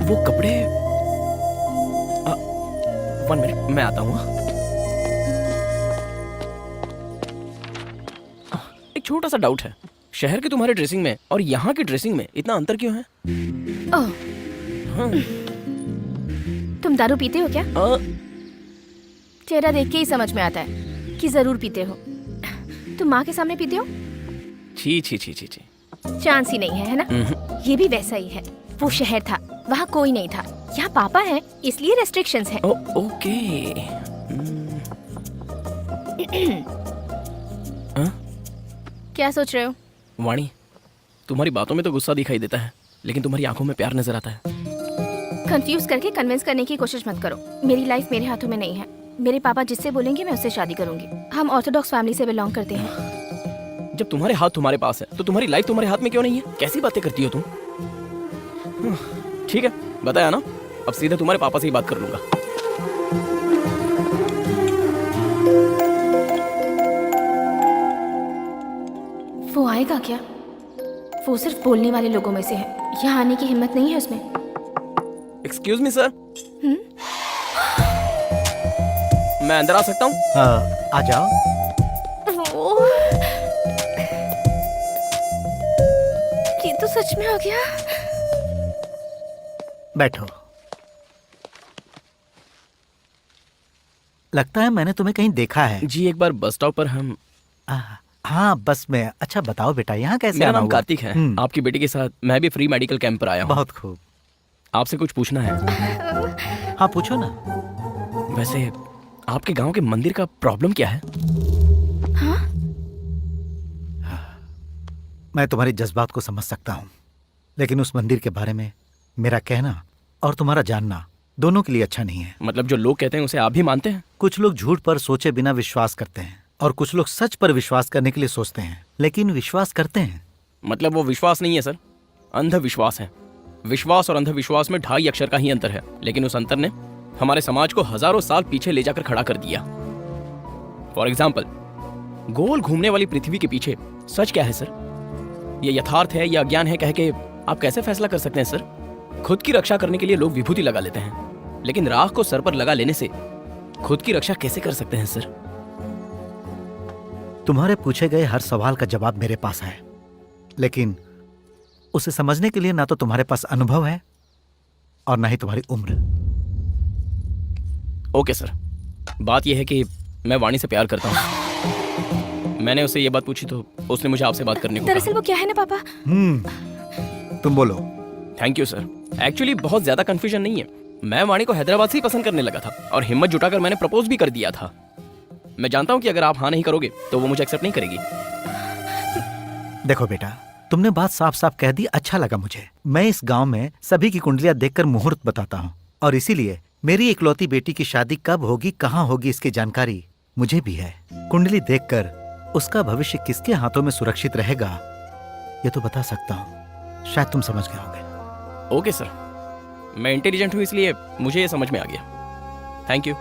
वो कपड़े। 1 मिनट, मैं आता हूँ। एक छोटा सा डाउट है, शहर की तुम्हारी ड्रेसिंग में और यहाँ की ड्रेसिंग में इतना अंतर क्यों है?
ओह, तुम दारू पीते हो क्या? चेहरा देख के ही समझ में आता है कि जरूर पीते हो। तुम माँ के सामने पीते हो?
छी छी छी छी छी।
चांस ही नहीं है ना? ये भी वैसा ही है। वो शहर था, वहाँ कोई नहीं था। यहाँ पापा हैं, इसलिए रेस्ट्रिक्शंस हैं।
ओके।
क्या सोच रहे हो?
वाणी, तुम्हारी बातों में तो गुस्सा दिखाई देता है, लेकिन तुम्हारी आंखों में प्यार नजर आता है।
कंफ्यूज करके कन्विंस करने की कोशिश मत करो। मेरी लाइफ मेरे हाथों में नहीं है। मेरे पापा जिससे बोलेंगे मैं उससे शादी करूंगी। हम ऑर्थोडॉक्स फैमिली से बिलोंग करते हैं।
जब तुम्हारे हाथ तुम्हारे पास है तो तुम्हारी लाइफ तुम्हारे हाथ में क्यों नहीं है? कैसी बातें करती हो तुम? ठीक है, बताया ना। अब सीधे तुम्हारे पापा से ही बात कर लूंगा।
वो आएगा क्या? वो सिर्फ बोलने वाले लोगों में से है। यहाँ आने की हिम्मत नहीं है उसमें।
एक्सक्यूज मी सर, मैं अंदर आ सकता हूँ?
हाँ, आ जाओ।
ये तो सच में हो गया।
बैठो। लगता है मैंने तुम्हें कहीं देखा है।
जी, एक बार बस स्टॉप पर हम।
हाँ, बस में। अच्छा बताओ बेटा, यहाँ कैसे
मेरा
आना
नाम
हुआ?
कार्तिक है। आपकी बेटी के साथ मैं भी फ्री मेडिकल कैंप पर आया हूँ।
बहुत खूब।
आपसे कुछ पूछना है।
हाँ, पूछो ना।
वैसे आपके गांव के मंदिर का प्रॉब्लम क्या है?
हाँ?
मैं तुम्हारे जज्बात को समझ सकता हूँ, लेकिन उस मंदिर के बारे में मेरा कहना और तुम्हारा जानना दोनों के लिए अच्छा नहीं है।
मतलब जो लोग कहते हैं उसे आप भी मानते हैं?
कुछ लोग झूठ पर सोचे बिना विश्वास करते हैं और कुछ लोग सच पर विश्वास करने के लिए सोचते हैं, लेकिन विश्वास करते हैं।
मतलब वो विश्वास नहीं है सर, अंधविश्वास है। विश्वास और अंधविश्वास में 2.5 अक्षर का ही अंतर है, लेकिन उस अंतर ने हमारे समाज को हजारों साल पीछे ले जाकर खड़ा कर दिया। फॉर एग्जाम्पल, गोल घूमने वाली पृथ्वी के पीछे सच क्या है सर? ये यथार्थ है या अज्ञान है कह के आप कैसे फैसला कर सकते हैं सर? खुद की रक्षा करने के लिए लोग विभूति लगा लेते हैं, लेकिन राख को सर पर लगा लेने से खुद की रक्षा कैसे कर सकते हैं सर?
तुम्हारे पूछे गए हर सवाल का जवाब मेरे पास है, लेकिन उसे समझने के लिए ना तो तुम्हारे पास अनुभव है और ना ही तुम्हारी उम्र।
ओके सर, बात यह है कि मैं वाणी से प्यार करता हूँ। मैंने उससे ये बात पूछी तो उसने मुझे आपसे बात करने को
दरअसल वो क्या है ना पापा,
तुम बोलो।
Thank you sir. एक्चुअली बहुत ज्यादा कंफ्यूजन नहीं है। मैं वाणी को हैदराबाद से ही पसंद करने लगा था और हिम्मत जुटाकर मैंने प्रपोज भी कर दिया था। मैं जानता हूँ कि अगर आप हाँ नहीं करोगे तो वो मुझे एक्सेप्ट नहीं करेगी।
देखो बेटा, तुमने बात साफ साफ कह दी, अच्छा लगा मुझे। मैं इस गांव में सभी की कुंडलियां देखकर मुहूर्त बताता हूँ और इसीलिए मेरी इकलौती बेटी की शादी कब होगी, कहाँ होगी, इसकी जानकारी मुझे भी है। कुंडली देखकर उसका भविष्य किसके हाथों में सुरक्षित रहेगा ये तो बता सकता हूँ। शायद तुम समझ गए होंगे।
ओके सर, मैं इंटेलिजेंट हूँ इसलिए मुझे ये समझ में आ गया। Thank you.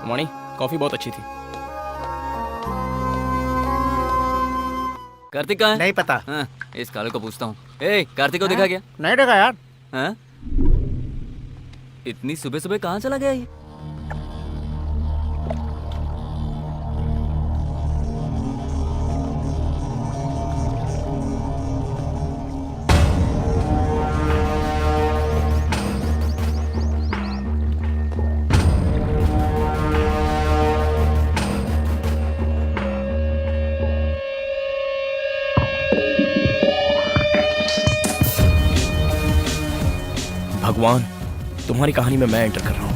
वाणी, कॉफी बहुत अच्छी थी।
कार्तिक कहाँ है?
नहीं पता।
हाँ, इस काले को पूछता हूँ। ए, कार्तिक को देखा क्या?
नहीं देखा यार।
हाँ? इतनी सुबह सुबह कहाँ चला गया ये?
भगवान, तुम्हारी कहानी में मैं एंटर कर रहा हूँ।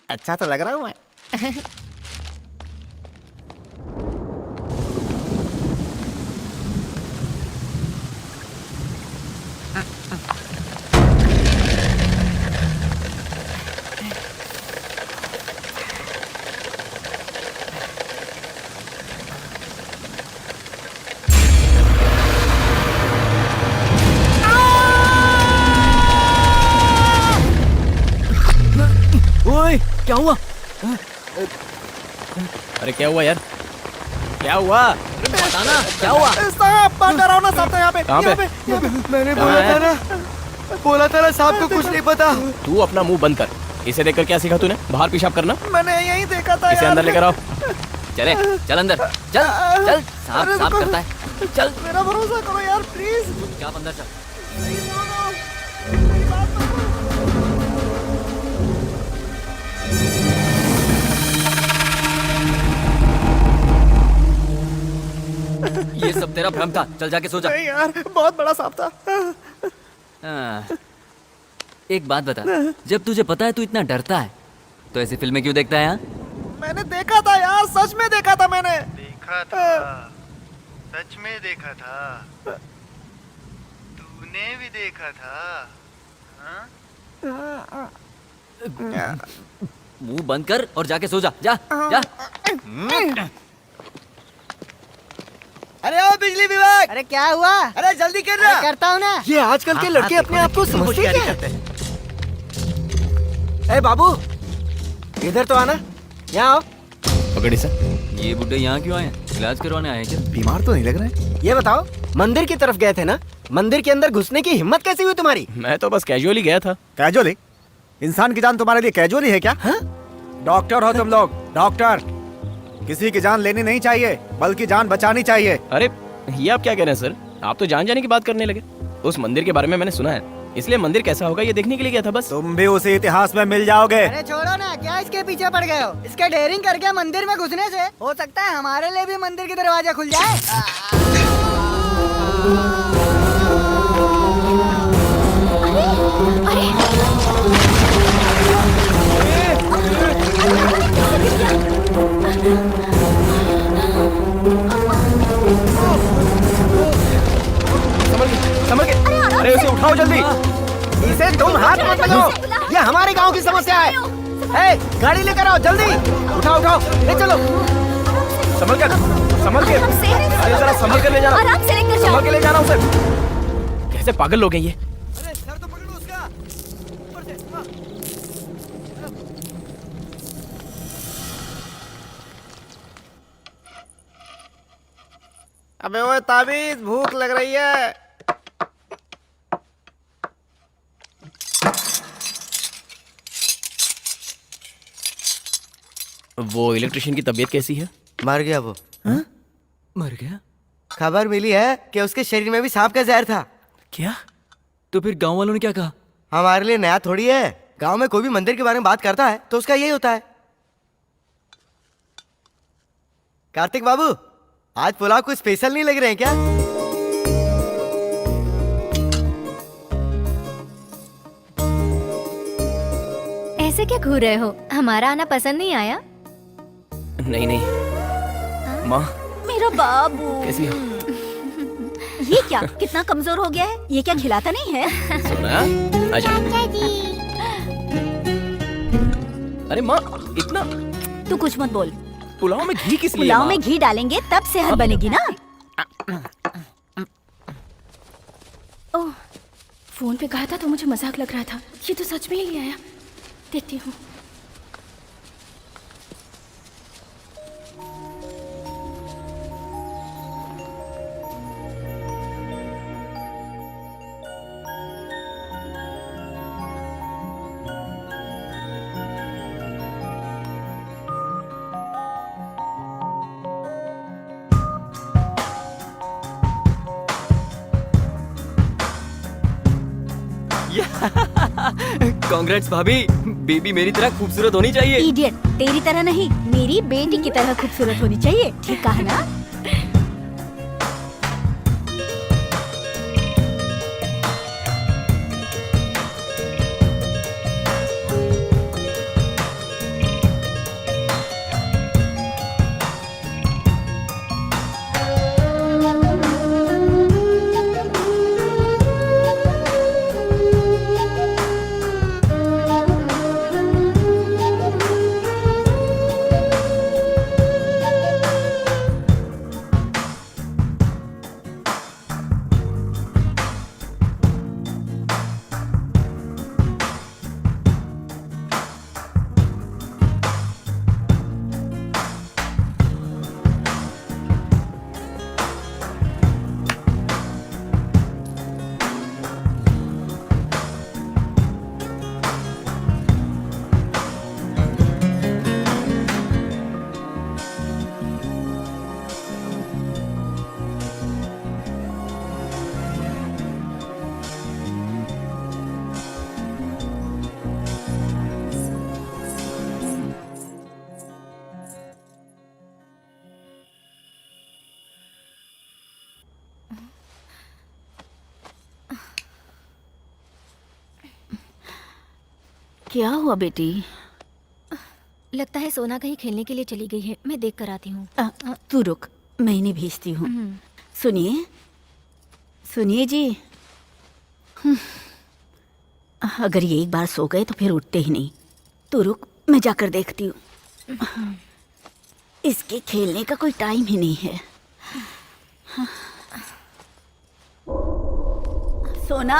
अच्छा तो लग रहा हूँ मैं।
ओए, क्या हुआ?
अरे क्या हुआ यार? क्या हुआ?
बताना, क्या हुआ?
साहब, बात कर रहा हूँ ना साहब, तो यहाँ पे।
कहाँ पे?
मैंने
कहाँ
बोला था ना साहब को कुछ नहीं पता।
तू अपना मुंह बंद कर। इसे देखकर क्या सीखा तूने? बाहर पेशाब करना।
मैंने यही देखा था
इसे
यार।
अंदर लेकर आओ।
चले, चल अंदर, चल, चल, साफ साफ करता है। चल,
मेरा भरोसा करो यार, प्लीज।
चुपचाप अंदर चल। ये सब तेरा भ्रम था। चल जाके सो जा।
नहीं यार, बहुत बड़ा सांप था।
हाँ। एक बात बता, जब तुझे पता है तू इतना डरता है तो ऐसी फिल्में क्यों देखता है? हाँ?
मैंने देखा था यार, सच में देखा था मैंने।
देखा था, सच में देखा था। तूने भी देखा था? हाँ?
मुंह बंद कर और जाके सो जा। जा, जा।
अरे ओ बिजली विभाग! अरे क्या हुआ? अरे जल्दी कर रहा। करता हूँ ना।
ये आजकल के लड़के अपने आप को समझते क्या?
ए बाबू, इधर तो आना। यहाँ आओ।
पकड़ी सर।
ये बुड्ढे यहाँ क्यों आए हैं? इलाज करवाने आए हैं क्या?
बीमार तो नहीं लग रहे?
ये बताओ, मंदिर की तरफ गए थे ना? मंदिर के अंदर घुसने की हिम्मत कैसी हुई तुम्हारी?
मैं तो बस कैजुअली गया था।
कैजुअली? इंसान की जान तुम्हारे लिए कैजुअली है क्या?
हाँ?
डॉक्टर हो तुम लोग, डॉक्टर। किसी की जान लेनी नहीं चाहिए, बल्कि जान बचानी चाहिए।
अरे ये आप क्या कह रहे हैं सर? आप तो जान जाने की बात करने लगे। उस मंदिर के बारे में मैंने सुना है, इसलिए मंदिर कैसा होगा ये देखने के लिए गया था बस।
तुम भी उसी इतिहास में मिल जाओगे।
अरे छोड़ो ना, क्या इसके पीछे पड़ गए हो? इसके डेयरिंग करके मंदिर में घुसने से हो सकता है हमारे लिए भी मंदिर की दरवाजा खुल जाए। से तुम हाथ मत लगाओ, ये हमारे गांव की समस्या है। ए, गाड़ी लेकर आओ जल्दी, उठाओ उठाओ, ले चलो।
संभल कर, संभल के, अरे जरा संभल कर ले जाना,
आराम से लेकर जाओ।
संभल के ले जाना उसे। कैसे पागल लोग हैं ये।
अरे सर तो पकड़ो उसका, ऊपर से। हाँ।
अबे ओए ताबीज, भूख लग रही है।
वो इलेक्ट्रिशियन की तबीयत कैसी है?
मर गया वो।
मर गया?
खबर मिली है कि उसके शरीर में भी सांप का जहर था।
क्या? तो फिर गांव वालों ने क्या कहा?
हमारे लिए नया थोड़ी है, गांव में कोई भी मंदिर के बारे में बात करता है तो उसका यही होता है। कार्तिक बाबू, आज पुलाव कुछ स्पेशल नहीं लग रहे हैं क्या?
ऐसे क्या घूर रहे हो? हमारा आना पसंद नहीं आया?
नहीं नहीं माँ,
मेरा बाबू,
कैसी हो?
ये क्या कितना कमजोर हो गया है? ये क्या खिलाता नहीं है?
सोना, आजा। अरे माँ, इतना
तू कुछ मत बोल।
पुलाव में घी किस लिए?
पुलाव
माँ?
में घी डालेंगे तब सेहत बनेगी ना।
ओह, फोन पे कहा था तो मुझे मजाक लग रहा था, ये तो सच में ही ले आया। देखती हूँ।
कांग्रेट्स भाभी, बेबी मेरी तरह खूबसूरत होनी चाहिए।
इडियट, तेरी तरह नहीं, मेरी बेटी की तरह खूबसूरत होनी चाहिए। ठीक कहा ना? क्या हुआ बेटी?
लगता है सोना कहीं खेलने के लिए चली गई है, मैं देख कर आती हूँ।
तू रुक, मैं इन्हें भेजती हूँ। सुनिए, सुनिए जी, अगर ये एक बार सो गए तो फिर उठते ही नहीं। तू रुक, मैं जाकर देखती हूँ। इसके खेलने का कोई टाइम ही नहीं है। सोना,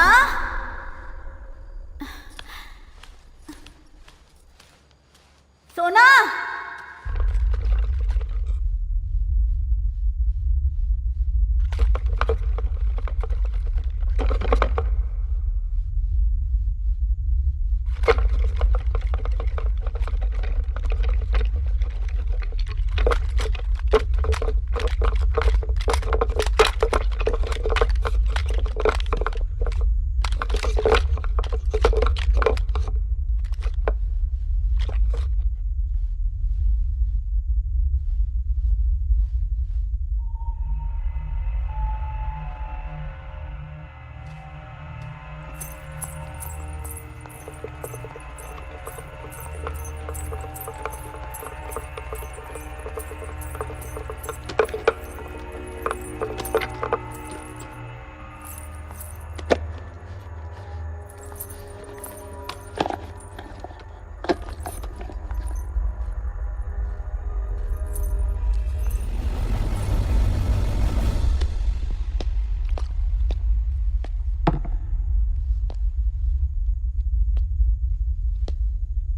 सोना,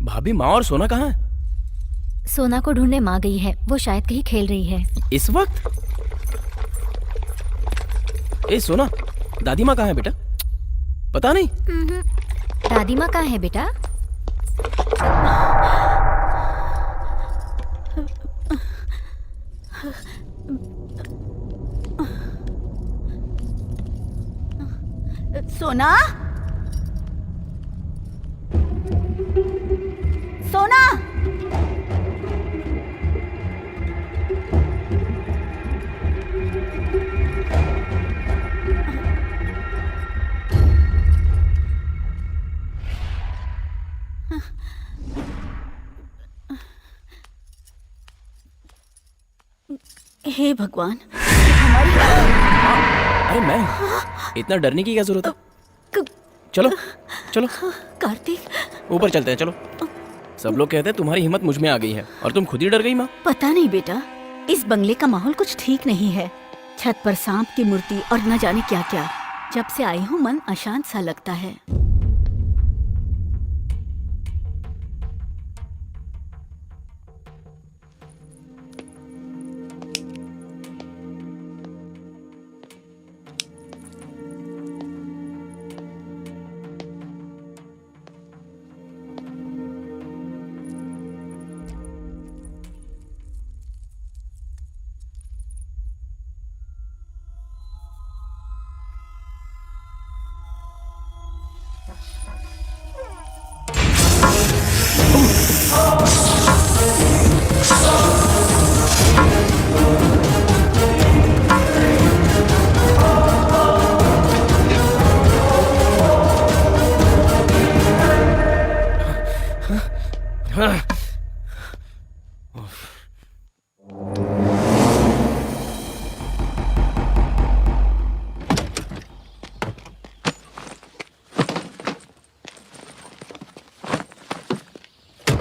भाभी, माँ और सोना कहाँ है?
सोना को ढूंढने माँ गई है, वो शायद कहीं खेल रही है।
इस वक्त? ए सोना, दादी माँ कहाँ है बेटा? पता नहीं।
दादी माँ कहाँ है बेटा?
सोना, सोना, हे भगवान,
अरे मैं, इतना डरने की क्या जरूरत है? चलो चलो
कार्तिक,
ऊपर चलते हैं, चलो। सब लोग कहते हैं तुम्हारी हिम्मत मुझ में आ गई है और तुम खुद ही डर गई माँ।
पता नहीं बेटा, इस बंगले का माहौल कुछ ठीक नहीं है। छत पर सांप की मूर्ति और न जाने क्या क्या। जब से आई हूँ मन अशांत सा लगता है।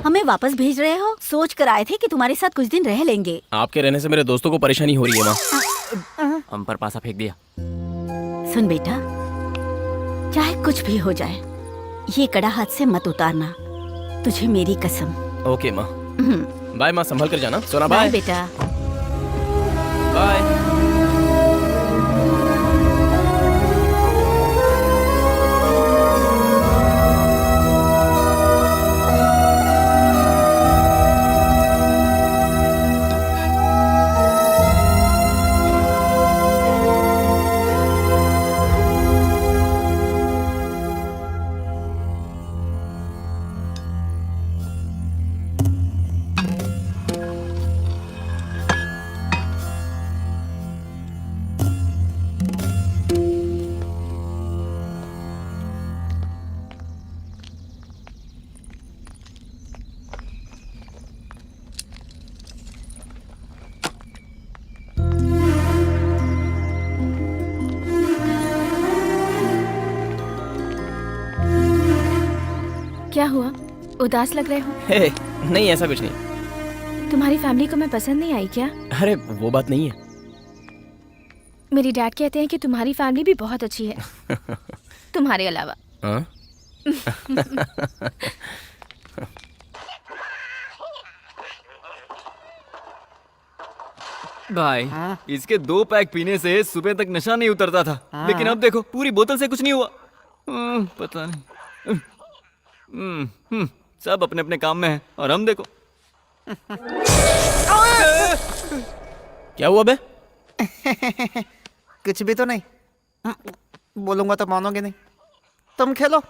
हमें वापस भेज रहे हो? सोच कर आए थे कि तुम्हारे साथ कुछ दिन रह लेंगे।
आपके रहने से मेरे दोस्तों को परेशानी हो रही है माँ।
हम पर पासा फेंक दिया।
सुन बेटा, चाहे कुछ भी हो जाए, ये कड़ा हाथ से मत उतारना, तुझे मेरी कसम।
ओके माँ, बाय माँ, संभल कर जाना। सोना बाय।
बेटा
बाय।
क्या हुआ, उदास लग रहे हो?
हे, नहीं ऐसा कुछ नहीं।
तुम्हारी फैमिली को मैं पसंद नहीं आई क्या?
अरे वो बात नहीं है।
मेरी डैड कहते हैं कि तुम्हारी फैमिली भी बहुत अच्छी है तुम्हारे अलावा।
हाँ?
भाई, इसके 2 पैक पीने से सुबह तक नशा नहीं उतरता था, लेकिन अब देखो पूरी बोतल से कुछ नहीं हुआ। पता नहीं। सब अपने अपने काम में हैं और हम देखो।
क्या हुआ बे?
कुछ भी तो नहीं। बोलूंगा तो मानोगे नहीं। तुम खेलो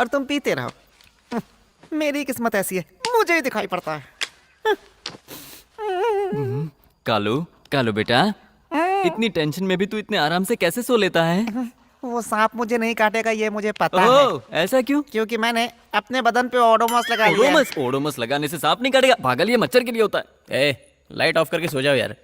और तुम पीते रहो। मेरी किस्मत ऐसी है, मुझे ही दिखाई पड़ता है।
कालू, कालू बेटा, इतनी टेंशन में भी तू इतने आराम से कैसे सो लेता है?
वो सांप मुझे नहीं काटेगा, ये मुझे पता है।
ऐसा क्यों?
क्योंकि मैंने अपने बदन पे ओडोमॉस लगा लिया है।
ओडोमस? ओडोमस लगाने से सांप नहीं काटेगा पागल, ये मच्छर के लिए होता है।
ए, लाइट ऑफ करके सो जाओ यार।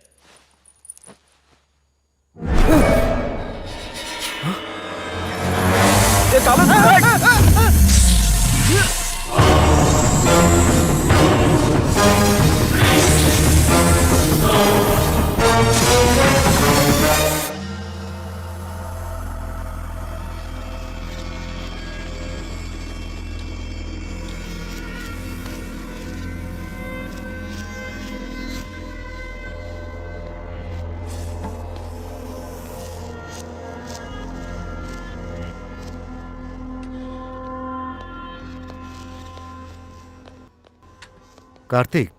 कार्तिक,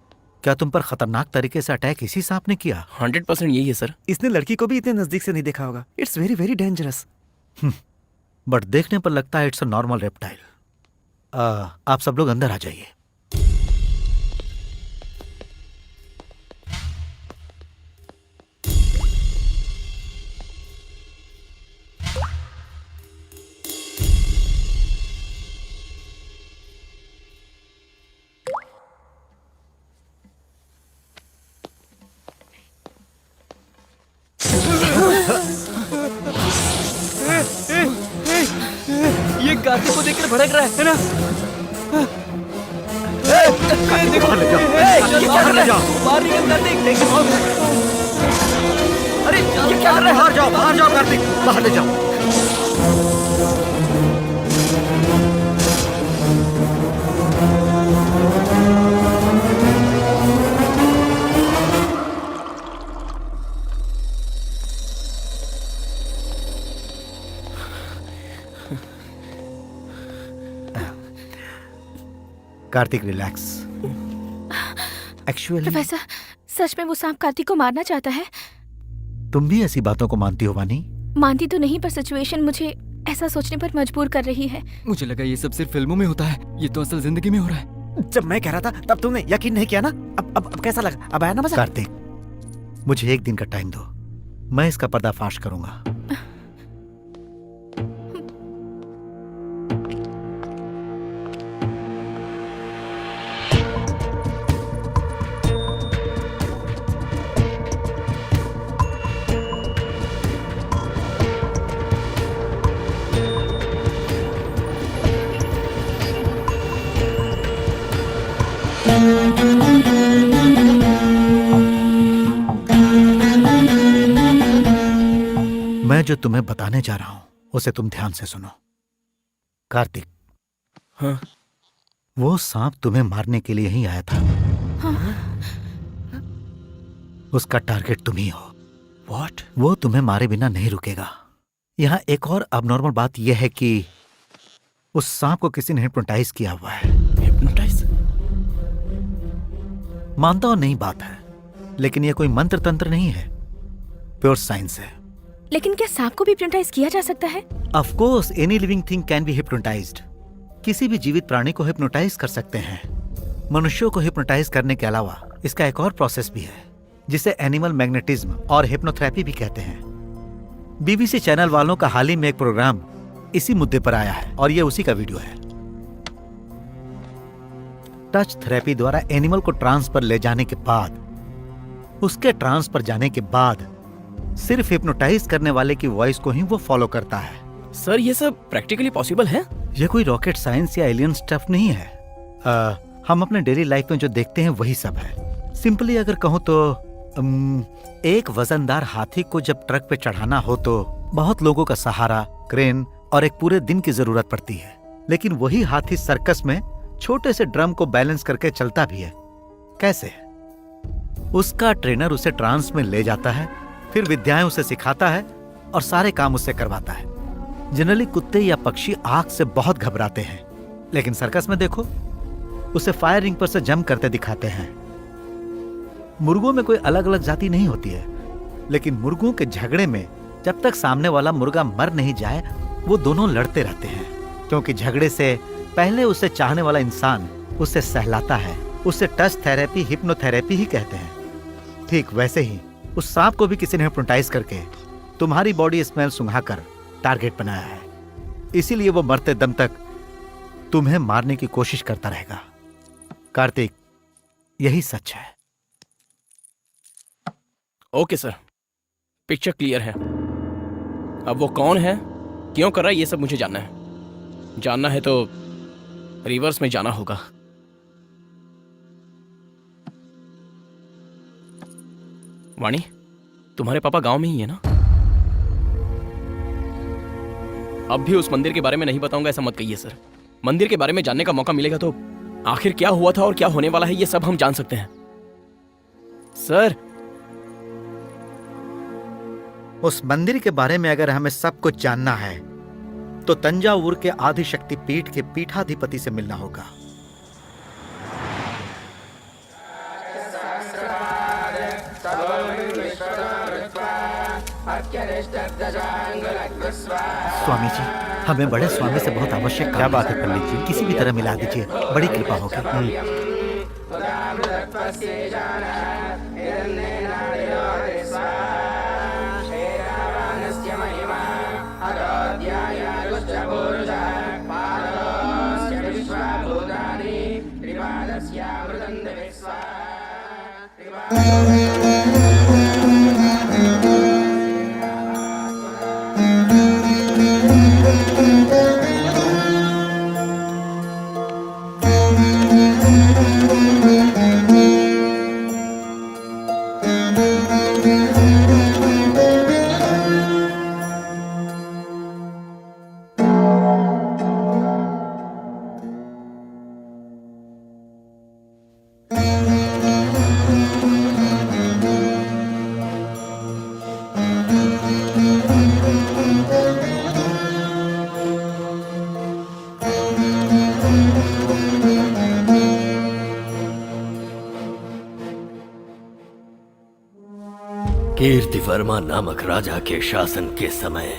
क्या तुम पर खतरनाक तरीके से अटैक इसी सांप ने किया?
100% यही है सर।
इसने लड़की को भी इतने नजदीक से नहीं देखा होगा। It's very very dangerous.
But देखने पर लगता है इट्स अ नॉर्मल रेप्टाइल। आप सब लोग अंदर आ जाइए।
ये कार्तिक को देखकर भड़क रहा है ना?
बाहर ले जाओ, बाहर ले जाओ।
बाहर निकल कार्तिक।
अरे ये क्या कर रहे हैं? बाहर जाओ कार्तिक, बाहर ले जाओ। कार्तिक रिलैक्स। एक्चुअली
प्रोफेसर, सच में वो सांप कार्तिक को मारना चाहता है?
तुम भी ऐसी बातों को मानती हो वानी?
मानती तो नहीं, पर सिचुएशन मुझे ऐसा सोचने पर मजबूर कर रही है।
मुझे लगा ये सब सिर्फ फिल्मों में होता है, ये तो असल जिंदगी में हो रहा है।
जब मैं कह रहा था तब तुमने यकीन नहीं किया ना। अब कैसा लगा? अब आया ना मजा?
कार्तिक, मुझे एक दिन का टाइम दो, मैं इसका पर्दाफाश करूंगा। मैं जो तुम्हें बताने जा रहा हूं उसे तुम ध्यान से सुनो। कार्तिक,
हाँ?
वो सांप तुम्हें मारने के लिए ही आया था। उसका टारगेट तुम ही हो।
What?
वो तुम्हें मारे बिना नहीं रुकेगा। यहां एक और अबनॉर्मल बात यह है कि उस सांप को किसी ने हिप्नोटाइज किया हुआ है।
हिप्नोटाइज?
मानता हो नहीं बात है, लेकिन यह कोई मंत्र तंत्र नहीं है, प्योर साइंस है।
लेकिन क्या सांप को भी हिप्नोटाइज किया जा सकता है?
Of course any living thing can be hypnotised. किसी भी जीवित प्राणी को हिप्नोटाइज कर सकते हैं। मनुष्यों को हिप्नोटाइज करने के अलावा इसका एक और प्रोसेस भी है, जिसे एनिमल मैग्नेटिज्म और हिप्नोथेरेपी भी कहते हैं। बीबीसी चैनल वालों का हाल ही में एक प्रोग्राम इसी मुद्दे पर आया है और ये उसी का वीडियो है। टच थेरेपी द्वारा एनिमल को ट्रांस पर ले जाने के बाद, उसके ट्रांस पर जाने के बाद सिर्फ हिप्नोटाइज करने वाले की वॉइस को ही वो फॉलो करता है।
सर, ये सब प्रैक्टिकली पॉसिबल है?
ये कोई रॉकेट साइंस या एलियन स्टफ नहीं है। हम अपने डेली लाइफ में जो देखते हैं वही सब है। सिंपली अगर कहूँ तो एक वजनदार हाथी को जब ट्रक पे चढ़ाना हो तो बहुत लोगों का सहारा, क्रेन और एक पूरे दिन की जरूरत पड़ती है। लेकिन वही हाथी सर्कस में छोटे से ड्रम को बैलेंस करके चलता भी है। कैसे? उसका ट्रेनर उसे ट्रांस में ले जाता है, फिर विद्याएं उसे सिखाता है और सारे काम उससे करवाता है। जनरली कुत्ते या पक्षी आग से बहुत घबराते हैं, लेकिन सर्कस में देखो, उसे फायर रिंग पर से जंप करते दिखाते हैं। मुर्गों में कोई अलग अलग जाति नहीं होती है, लेकिन मुर्गों के झगड़े में जब तक सामने वाला मुर्गा मर नहीं जाए वो दोनों लड़ते रहते हैं, क्योंकि झगड़े से पहले उसे चाहने वाला इंसान उसे सहलाता है। उसे टच थेरेपी, हिप्नोथेरेपी ही कहते हैं। ठीक वैसे ही उस सांप को भी किसी ने हिप्नोटाइज करके तुम्हारी बॉडी स्मेल सुंघाकर टारगेट बनाया है। इसीलिए वो मरते दम तक तुम्हें मारने की कोशिश करता रहेगा। कार्तिक, यही सच है।
ओके सर, पिक्चर क्लियर है। अब वो कौन है, क्यों कर रहा है, ये सब मुझे जानना है। जानना है तो रिवर्स में जाना होगा। वाणी, तुम्हारे पापा गांव में ही है ना? अब भी उस मंदिर के बारे में नहीं बताऊंगा ऐसा मत कहिए सर। मंदिर के बारे में जानने का मौका मिलेगा तो आखिर क्या हुआ था और क्या होने वाला है ये सब हम जान सकते हैं। सर,
उस मंदिर के बारे में अगर हमें सब कुछ जानना है तो तंजावुर के आदिशक्ति पीठ के पीठाधिपति से मिलना होगा। स्वामी जी, हमें बड़े स्वामी से बहुत आवश्यक क्या बात है पंडित जी, किसी भी तरह मिला दीजिए, बड़ी कृपा होगी।
कीर्ति वर्मा नामक राजा के शासन के समय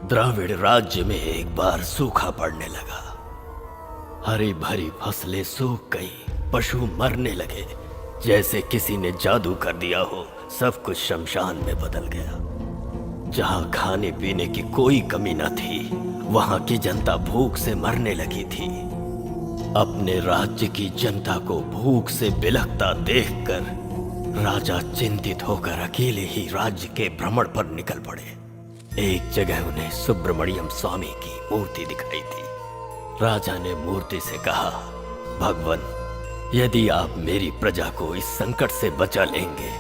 द्राविड़ राज्य में एक बार सूखा पड़ने लगा। हरी भरी फसलें सूख गई, पशु मरने लगे, जैसे किसी ने जादू कर दिया हो। सब कुछ शमशान में बदल गया। जहां खाने पीने की कोई कमी न थी, वहां की जनता भूख से मरने लगी थी। अपने राज्य की जनता को भूख से बिलखता देखकर राजा चिंतित होकर अकेले ही राज्य के भ्रमण पर निकल पड़े। एक जगह उन्हें सुब्रमण्यम स्वामी की मूर्ति दिखाई थी। राजा ने मूर्ति से कहा, भगवान, यदि आप मेरी प्रजा को इस संकट से बचा लेंगे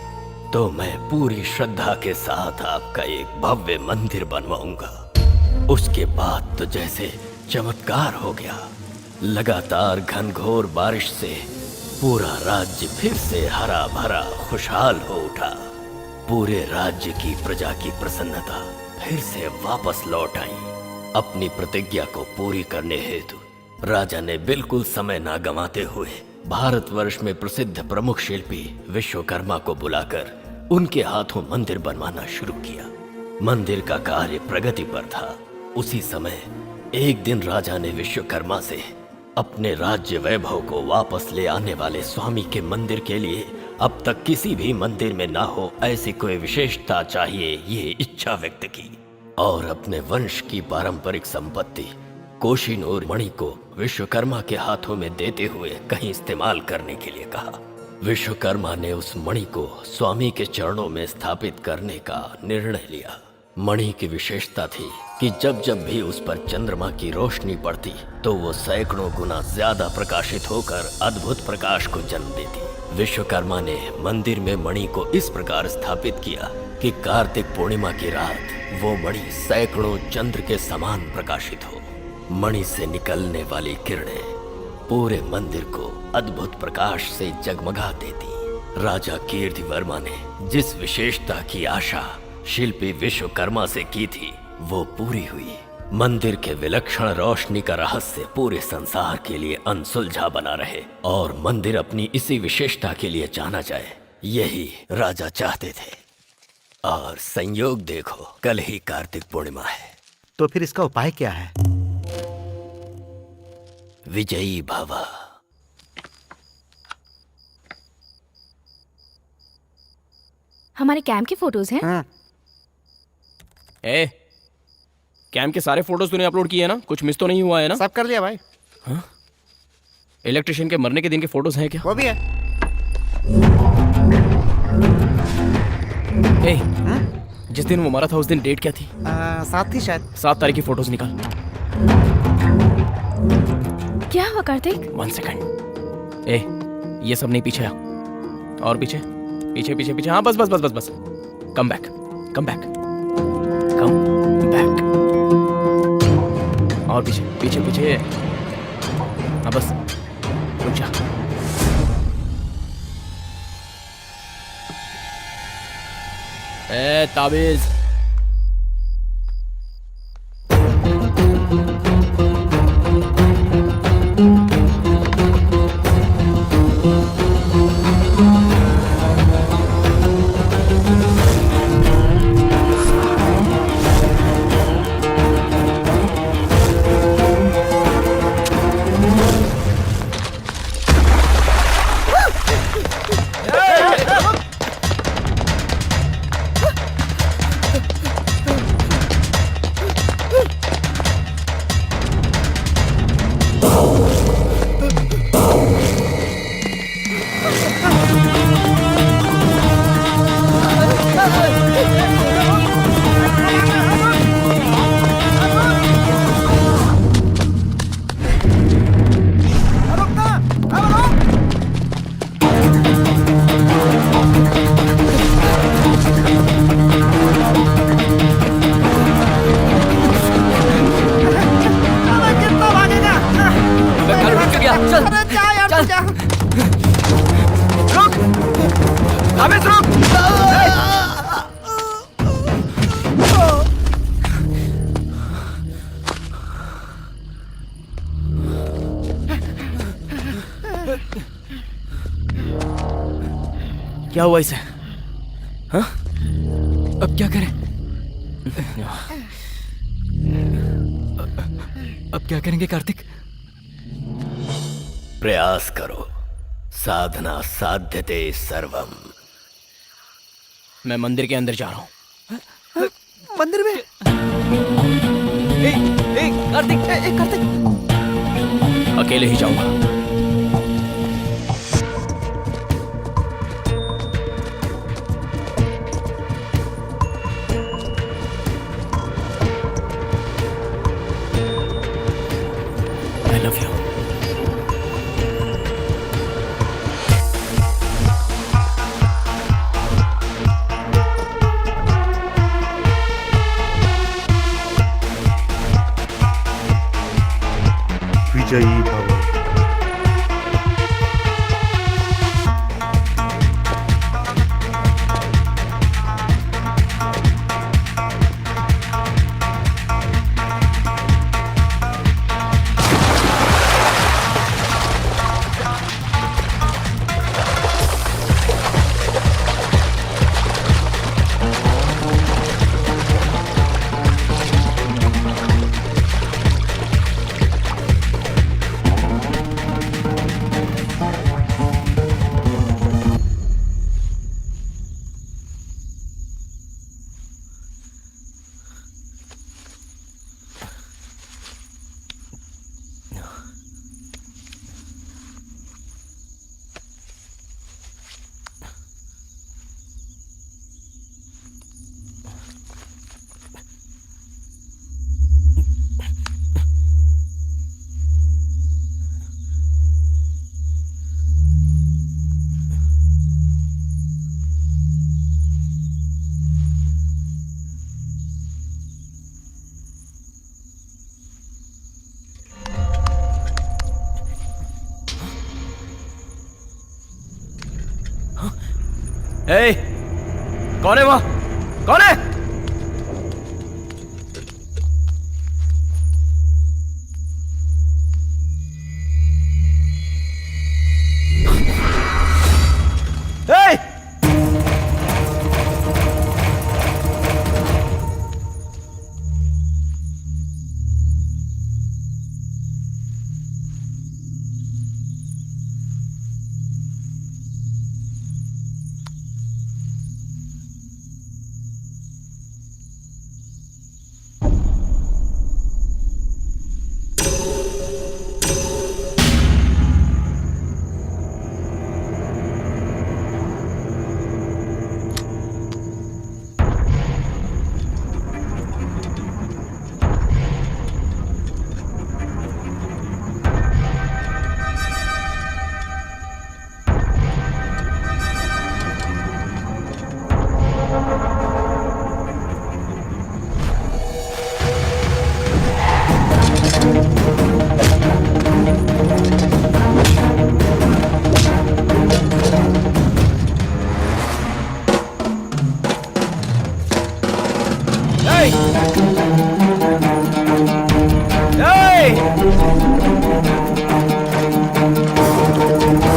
तो मैं पूरी श्रद्धा के साथ आपका एक भव्य मंदिर बनवाऊंगा। उसके बाद तो जैसे चमत्कार हो गया। लगातार घनघोर बारिश से पूरा राज्य फिर से हरा भरा खुशहाल हो उठा। पूरे राज्य की प्रजा की प्रसन्नता फिर से वापस लौट आई। अपनी प्रतिज्ञा को पूरी करने हेतु राजा ने बिल्कुल समय ना गंवाते हुए भारतवर्ष में प्रसिद्ध प्रमुख शिल्पी विश्वकर्मा को बुलाकर उनके हाथों मंदिर बनवाना शुरू किया। मंदिर का कार्य प्रगति पर था। उसी समय एक दिन राजा ने विश्वकर्मा से अपने राज्य वैभव को वापस ले आने वाले स्वामी के मंदिर के लिए अब तक किसी भी मंदिर में ना हो ऐसी कोई विशेषता चाहिए, ये इच्छा व्यक्त की और अपने वंश की पारंपरिक संपत्ति कोहिनूर मणि को विश्वकर्मा के हाथों में देते हुए कहीं इस्तेमाल करने के लिए कहा। विश्वकर्मा ने उस मणि को स्वामी के चरणों में स्थापित करने का निर्णय लिया। मणि की विशेषता थी कि जब जब भी उस पर चंद्रमा की रोशनी पड़ती तो वो सैकड़ों गुना ज्यादा प्रकाशित होकर अद्भुत प्रकाश को जन्म देती। विश्वकर्मा ने मंदिर में मणि को इस प्रकार स्थापित किया कि कार्तिक पूर्णिमा की रात वो मणि सैकड़ों चंद्र के समान प्रकाशित हो। मणि से निकलने वाली किरणें पूरे मंदिर को अद्भुत प्रकाश से जगमगा देती। राजा कीर्ति वर्मा ने जिस विशेषता की आशा शिल्पी विश्वकर्मा से की थी वो पूरी हुई। मंदिर के विलक्षण रोशनी का रहस्य पूरे संसार के लिए अनसुलझा बना रहे और मंदिर अपनी इसी विशेषता के लिए जाना जाए, यही राजा चाहते थे। और संयोग देखो, कल ही कार्तिक पूर्णिमा है।
तो फिर इसका उपाय क्या है?
विजयी भव।
हमारे कैंप की फोटोज हैं।
ए, कैंप के सारे फोटोज तूने अपलोड किए हैं ना? कुछ मिस तो नहीं हुआ है ना?
सब कर लिया भाई।
हाँ? इलेक्ट्रिशियन के मरने के दिन के फोटोज हैं क्या?
वो भी है।
ए, जिस दिन वो मरा था उस दिन डेट क्या थी?
7 थी शायद।
7 तारीख की फोटोज निकाल।
क्या हुआ कार्तिक?
1 सेकंड। ए, ये सब नहीं, पीछे आ। और पीछे पीछे पीछे पीछे। हाँ, बस बस बस बस बस। Come back, come back, come back. और पीछे पीछे पीछे। हाँ बस, रुक जा। ए, ताबीज। रुक काबिज रुक क्या हुआ इसे? हाँ?
अब क्या करें? अब क्या करेंगे कार्तिक?
प्रयास करो, साधना साध्यते सर्वम।
मैं मंदिर के अंदर जा रहा हूँ।
मंदिर में?
कार्तिक कार्तिक
अकेले ही जाऊंगा। I love you.
विजयी भव।
ए, कौन है वहाँ? कौन है? ए!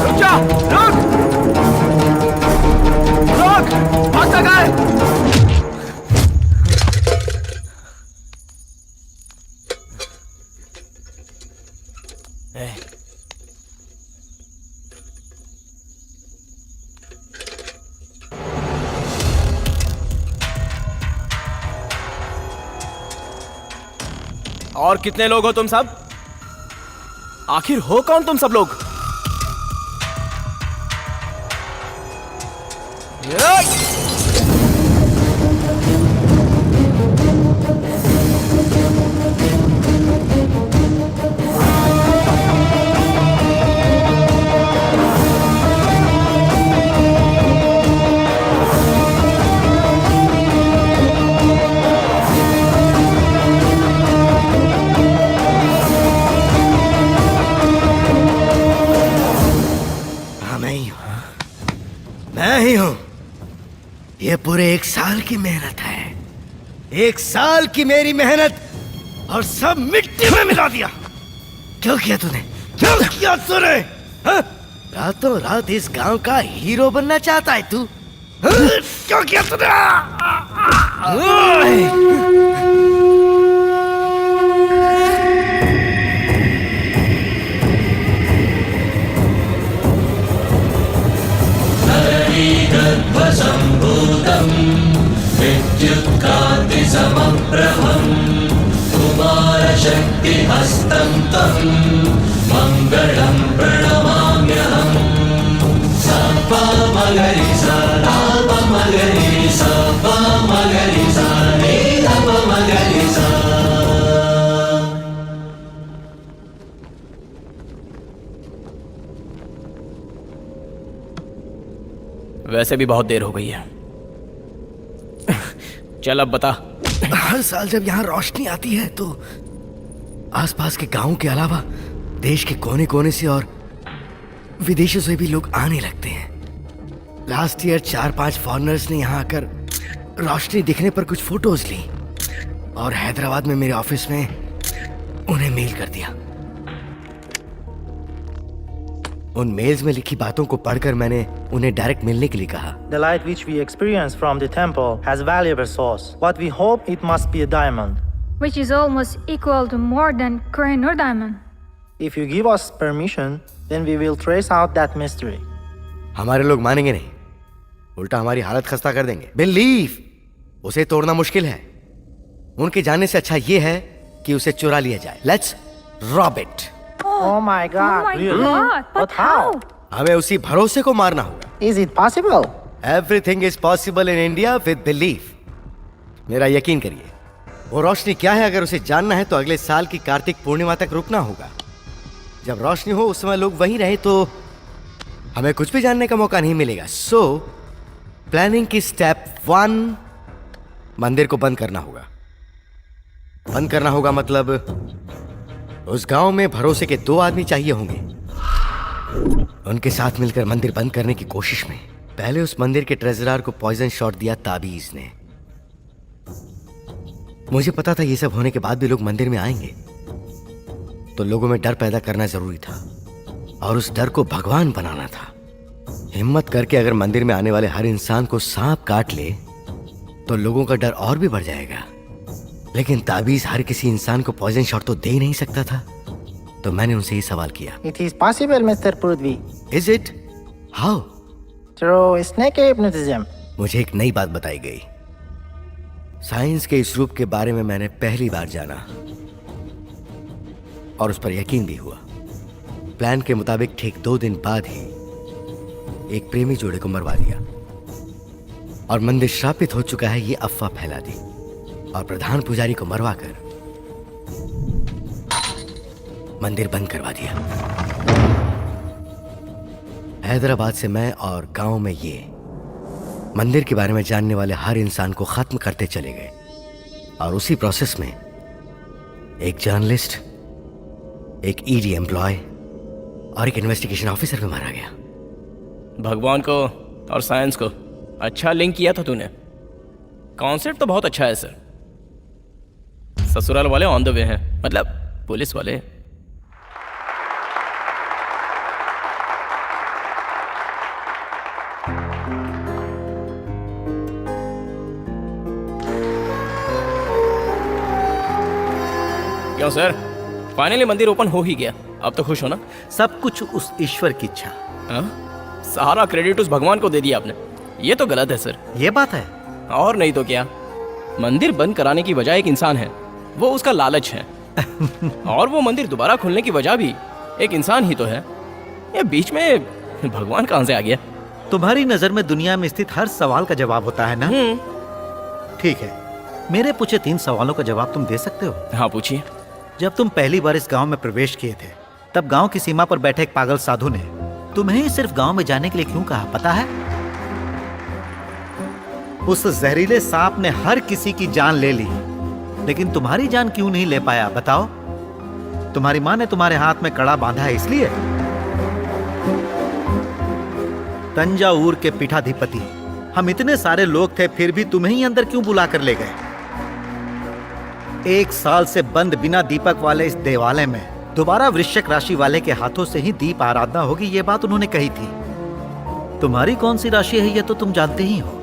रुक जा, रुक, रुक, भागता कहाँ है? और कितने लोग हो तुम सब? आखिर हो कौन तुम सब लोग?
ये पूरे 1 साल की मेहनत है, 1 साल की मेरी मेहनत, और सब मिट्टी में मिला दिया। क्यों किया तूने, क्यों किया तूने? हाँ? रातों रात इस गांव का हीरो बनना चाहता है तू? हाँ? क्यों किया तूने?
गर्भसम्भूतं विद्युत्कान्तिसमप्रभं कुमारशक्तिहस्तं तं मङ्गलं प्रणमाम्यहम्। सा पा मगरि सा रा प मगरि सा पा मगरि सा रे ध प मगरि सा।
वैसे भी बहुत देर हो गई है। चल अब बता।
हर साल जब यहाँ रोशनी आती है तो आसपास के गांव के अलावा देश के कोने कोने से और विदेशों से भी लोग आने लगते हैं। लास्ट ईयर 4-5 फॉरेनर्स ने यहाँ आकर रोशनी दिखने पर कुछ फोटोज ली और हैदराबाद में मेरे ऑफिस में उन्हें मेल कर दिया। उन मेल्स में लिखी बातों को पढ़कर मैंने उन्हें डायरेक्ट मिलने के लिए कहा।
The light which we experience from the temple has valuable source. What we hope it must be a diamond.
Which is almost equal to more than coin or diamond.
If you give us permission, then we will trace out that mystery.
हमारे लोग मानेंगे नहीं, उल्टा हमारी हालत खस्ता कर देंगे। बिलीव उसे तोड़ना मुश्किल है। उनके जाने से अच्छा ये है कि उसे चुरा लिया जाए। Let's rob it.
Oh my God! Really? But how?
हमें उसी भरोसे को मारना होगा।
Is it possible?
Everything is possible in India with belief. मेरा यकीन करिए। वो रोशनी क्या है, अगर उसे जानना है तो अगले साल की कार्तिक पूर्णिमा तक रुकना होगा। जब रोशनी हो उस समय लोग वहीं रहे तो हमें कुछ भी जानने का मौका नहीं मिलेगा। सो प्लानिंग की स्टेप 1, मंदिर को बंद करना होगा। बंद करना होगा मतलब उस गांव में भरोसे के 2 आदमी चाहिए होंगे। उनके साथ मिलकर मंदिर बंद करने की कोशिश में पहले उस मंदिर के ट्रेजरर को पॉइजन शॉट दिया ताबीज ने। मुझे पता था ये सब होने के बाद भी लोग मंदिर में आएंगे, तो लोगों में डर पैदा करना जरूरी था और उस डर को भगवान बनाना था। हिम्मत करके अगर मंदिर में आने वाले हर इंसान को सांप काट ले तो लोगों का डर और भी बढ़ जाएगा। लेकिन ताबीज हर किसी इंसान को पॉइजन शॉट तो दे ही नहीं सकता था, तो मैंने उनसे ये सवाल किया।
It is possible, Mr. Prudvi.
Is it? How?
Through snake hypnotism.
मुझे एक नई बात बताई गई। साइंस के इस रूप के बारे में मैंने पहली बार जाना और उस पर यकीन भी हुआ। प्लान के मुताबिक ठीक 2 दिन बाद ही एक प्रेमी जोड़े को मरवा दिया और मंदिर श्रापित हो चुका है, ये अफवाह फैला दी और प्रधान पुजारी को मरवाकर मंदिर बंद करवा दिया। हैदराबाद से मैं और गांव में ये मंदिर के बारे में जानने वाले हर इंसान को खत्म करते चले गए और उसी प्रोसेस में एक जर्नलिस्ट, एक ईडी एम्प्लॉय और एक इन्वेस्टिगेशन ऑफिसर भी मारा गया।
भगवान को और साइंस को अच्छा लिंक किया था तूने। कॉन्सेप्ट तो बहुत अच्छा है सर। ससुराल वाले ऑन द वे हैं, मतलब पुलिस वाले। क्यों सर, फाइनली मंदिर ओपन हो ही गया, अब तो खुश हो ना?
सब कुछ उस ईश्वर की इच्छा।
सारा क्रेडिट उस भगवान को दे दिया आपने, ये तो गलत है सर।
ये बात है
और नहीं तो क्या। मंदिर बंद कराने की वजह एक इंसान है, वो उसका लालच है। और वो मंदिर दोबारा खोलने की वजह भी एक इंसान ही तो है। ये बीच में भगवान कहां से आ गया?
तुम्हारी नजर में दुनिया में स्थित हर सवाल का जवाब होता है ना? ठीक है, मेरे पूछे 3 सवालों का जवाब तुम दे सकते हो?
हाँ पूछिए।
जब तुम पहली बार इस गांव में प्रवेश किए थे, तब गांव की सीमा पर बैठे एक पागल साधु ने तुम्हें सिर्फ गांव में जाने के लिए क्यों कहा, पता है? उस जहरीले सांप ने हर किसी की जान ले ली, लेकिन तुम्हारी जान क्यों नहीं ले पाया, बताओ? तुम्हारी माँ ने तुम्हारे हाथ में कड़ा बांधा है इसलिए? तंजावुर के पीठाधिपति हम इतने सारे लोग थे, फिर भी तुम्हें ही अंदर क्यों बुला कर ले गए? 1 साल से बंद बिना दीपक वाले इस देवालय में दोबारा वृश्चिक राशि वाले के हाथों से ही दीप आराधना होगी, ये बात उन्होंने कही थी। तुम्हारी कौन सी राशि है ये तो तुम जानते ही हो।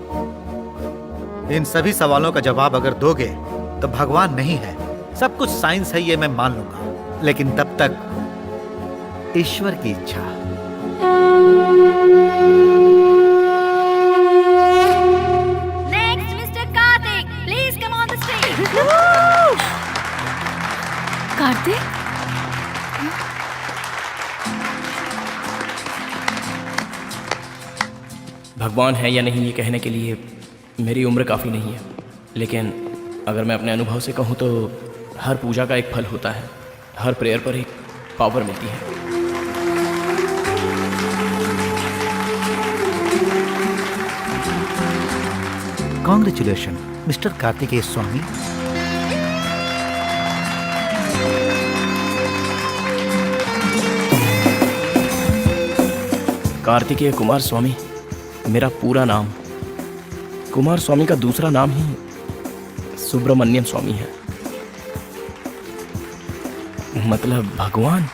इन सभी सवालों का जवाब अगर दोगे तो भगवान नहीं है, सब कुछ साइंस है, ये मैं मान लूंगा, लेकिन तब तक ईश्वर की इच्छा।
Next mister Kartik, please come on the stage.
Kartik,
भगवान है या नहीं ये कहने के लिए मेरी उम्र काफ़ी नहीं है, लेकिन अगर मैं अपने अनुभव से कहूँ तो हर पूजा का एक फल होता है, हर प्रेयर पर एक पावर मिलती है।
कॉन्ग्रेचुलेशन मिस्टर कार्तिकेय स्वामी।
कार्तिकेय कुमार स्वामी मेरा पूरा नाम। कुमार स्वामी का दूसरा नाम ही सुब्रमण्यम स्वामी है, मतलब भगवान।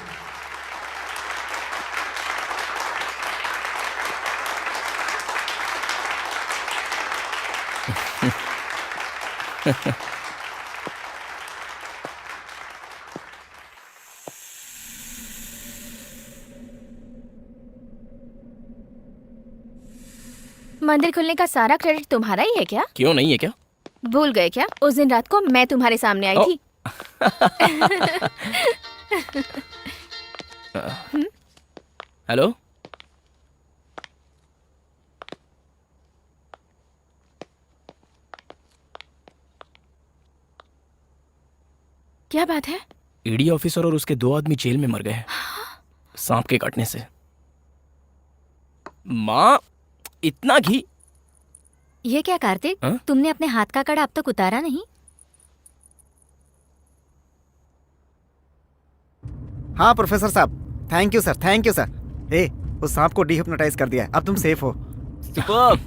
मंदिर खुलने का सारा क्रेडिट तुम्हारा ही है क्या?
क्यों नहीं है क्या?
भूल गए क्या? उस दिन रात को मैं तुम्हारे सामने आई थी।
हेलो,
क्या बात है?
ईडी ऑफिसर और उसके 2 आदमी जेल में मर गए हैं सांप के काटने से। माँ, इतना घी!
ये क्या कार्तिक, तुमने अपने हाथ का कड़ा अब तक उतारा नहीं?
हाँ प्रोफेसर साहब, thank you sir, thank you sir. ए, उस सांप को डिहिप्नोटाइज कर दिया है, अब तुम सेफ हो।
सुपर्ब!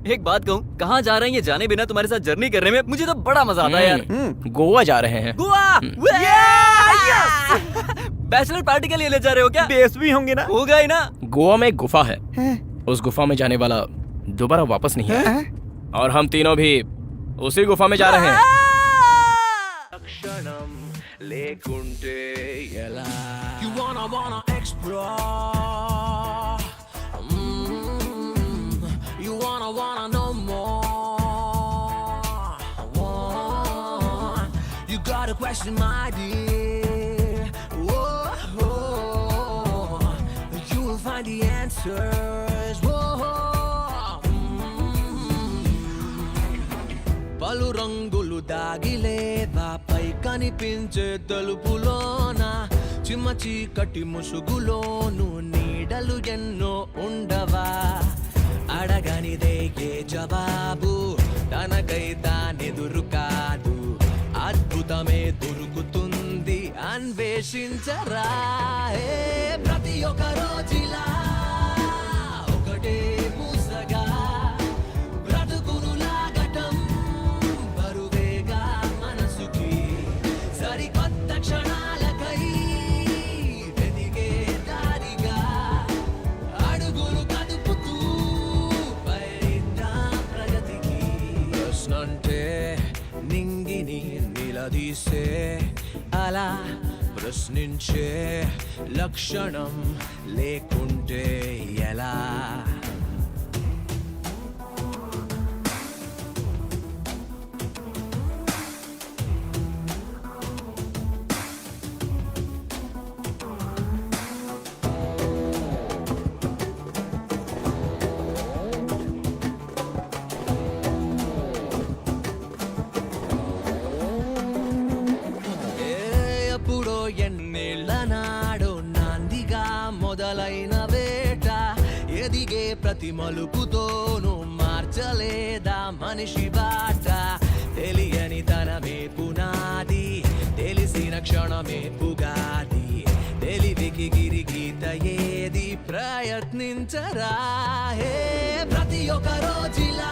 एक बात कहूँ, कहाँ जा रहे हैं ये जाने बिना तुम्हारे साथ जर्नी करने में मुझे तो बड़ा मजा आता है यार।
गोवा जा रहे हैं।
गोवा! बैचलर पार्टी के लिए ले जा रहे हो क्या?
बेस भी होंगे ना?
होगा ही ना।
गोवा में एक गुफा है, उस गुफा में जाने वाला दोबारा वापस नहीं आया, और हम तीनों भी उसी गुफा में जा रहे हैं।
Question my dear, you will find the answers. పలు రంగులు దాగిలేదా పై కనిపించే తలుపులోన చిమ్మ చీకటి ముసుగులోను నీడలు ఎన్నో ఉండవా అడగనిదే ఏ జవాబు తనకై తానెదురు కాదు అద్భుతమే దొరుకుతుంది అన్వేషించరా ప్రతి ఒక్క రోజులా ఒకటే పూసగా బ్రతుకును లాగటం బరువేగా మనసుకి సరికొత్త క్షణాలకై వెదిగే దారిగా అడుగులు కదుపుతూ పయనిద్దాం ప్రగతికి ప్రశ్నంటే నింగిని నిలదీసే అలా ప్రశ్నించే లక్షణం లేకుంటే ఎలా ఎప్పుడో ఎన్నేళ్ల నాడో నాందిగా మొదలైన వేట ఎదిగే ప్రతి మలుపుతోనూ మార్చలేదా మనిషి బాట తెలియని తనమే పునాది తెలిసిన క్షణమే పుగాది తెలివికి గిరిగీత ఏది ప్రయత్నించరా ప్రతి ఒక రోజులా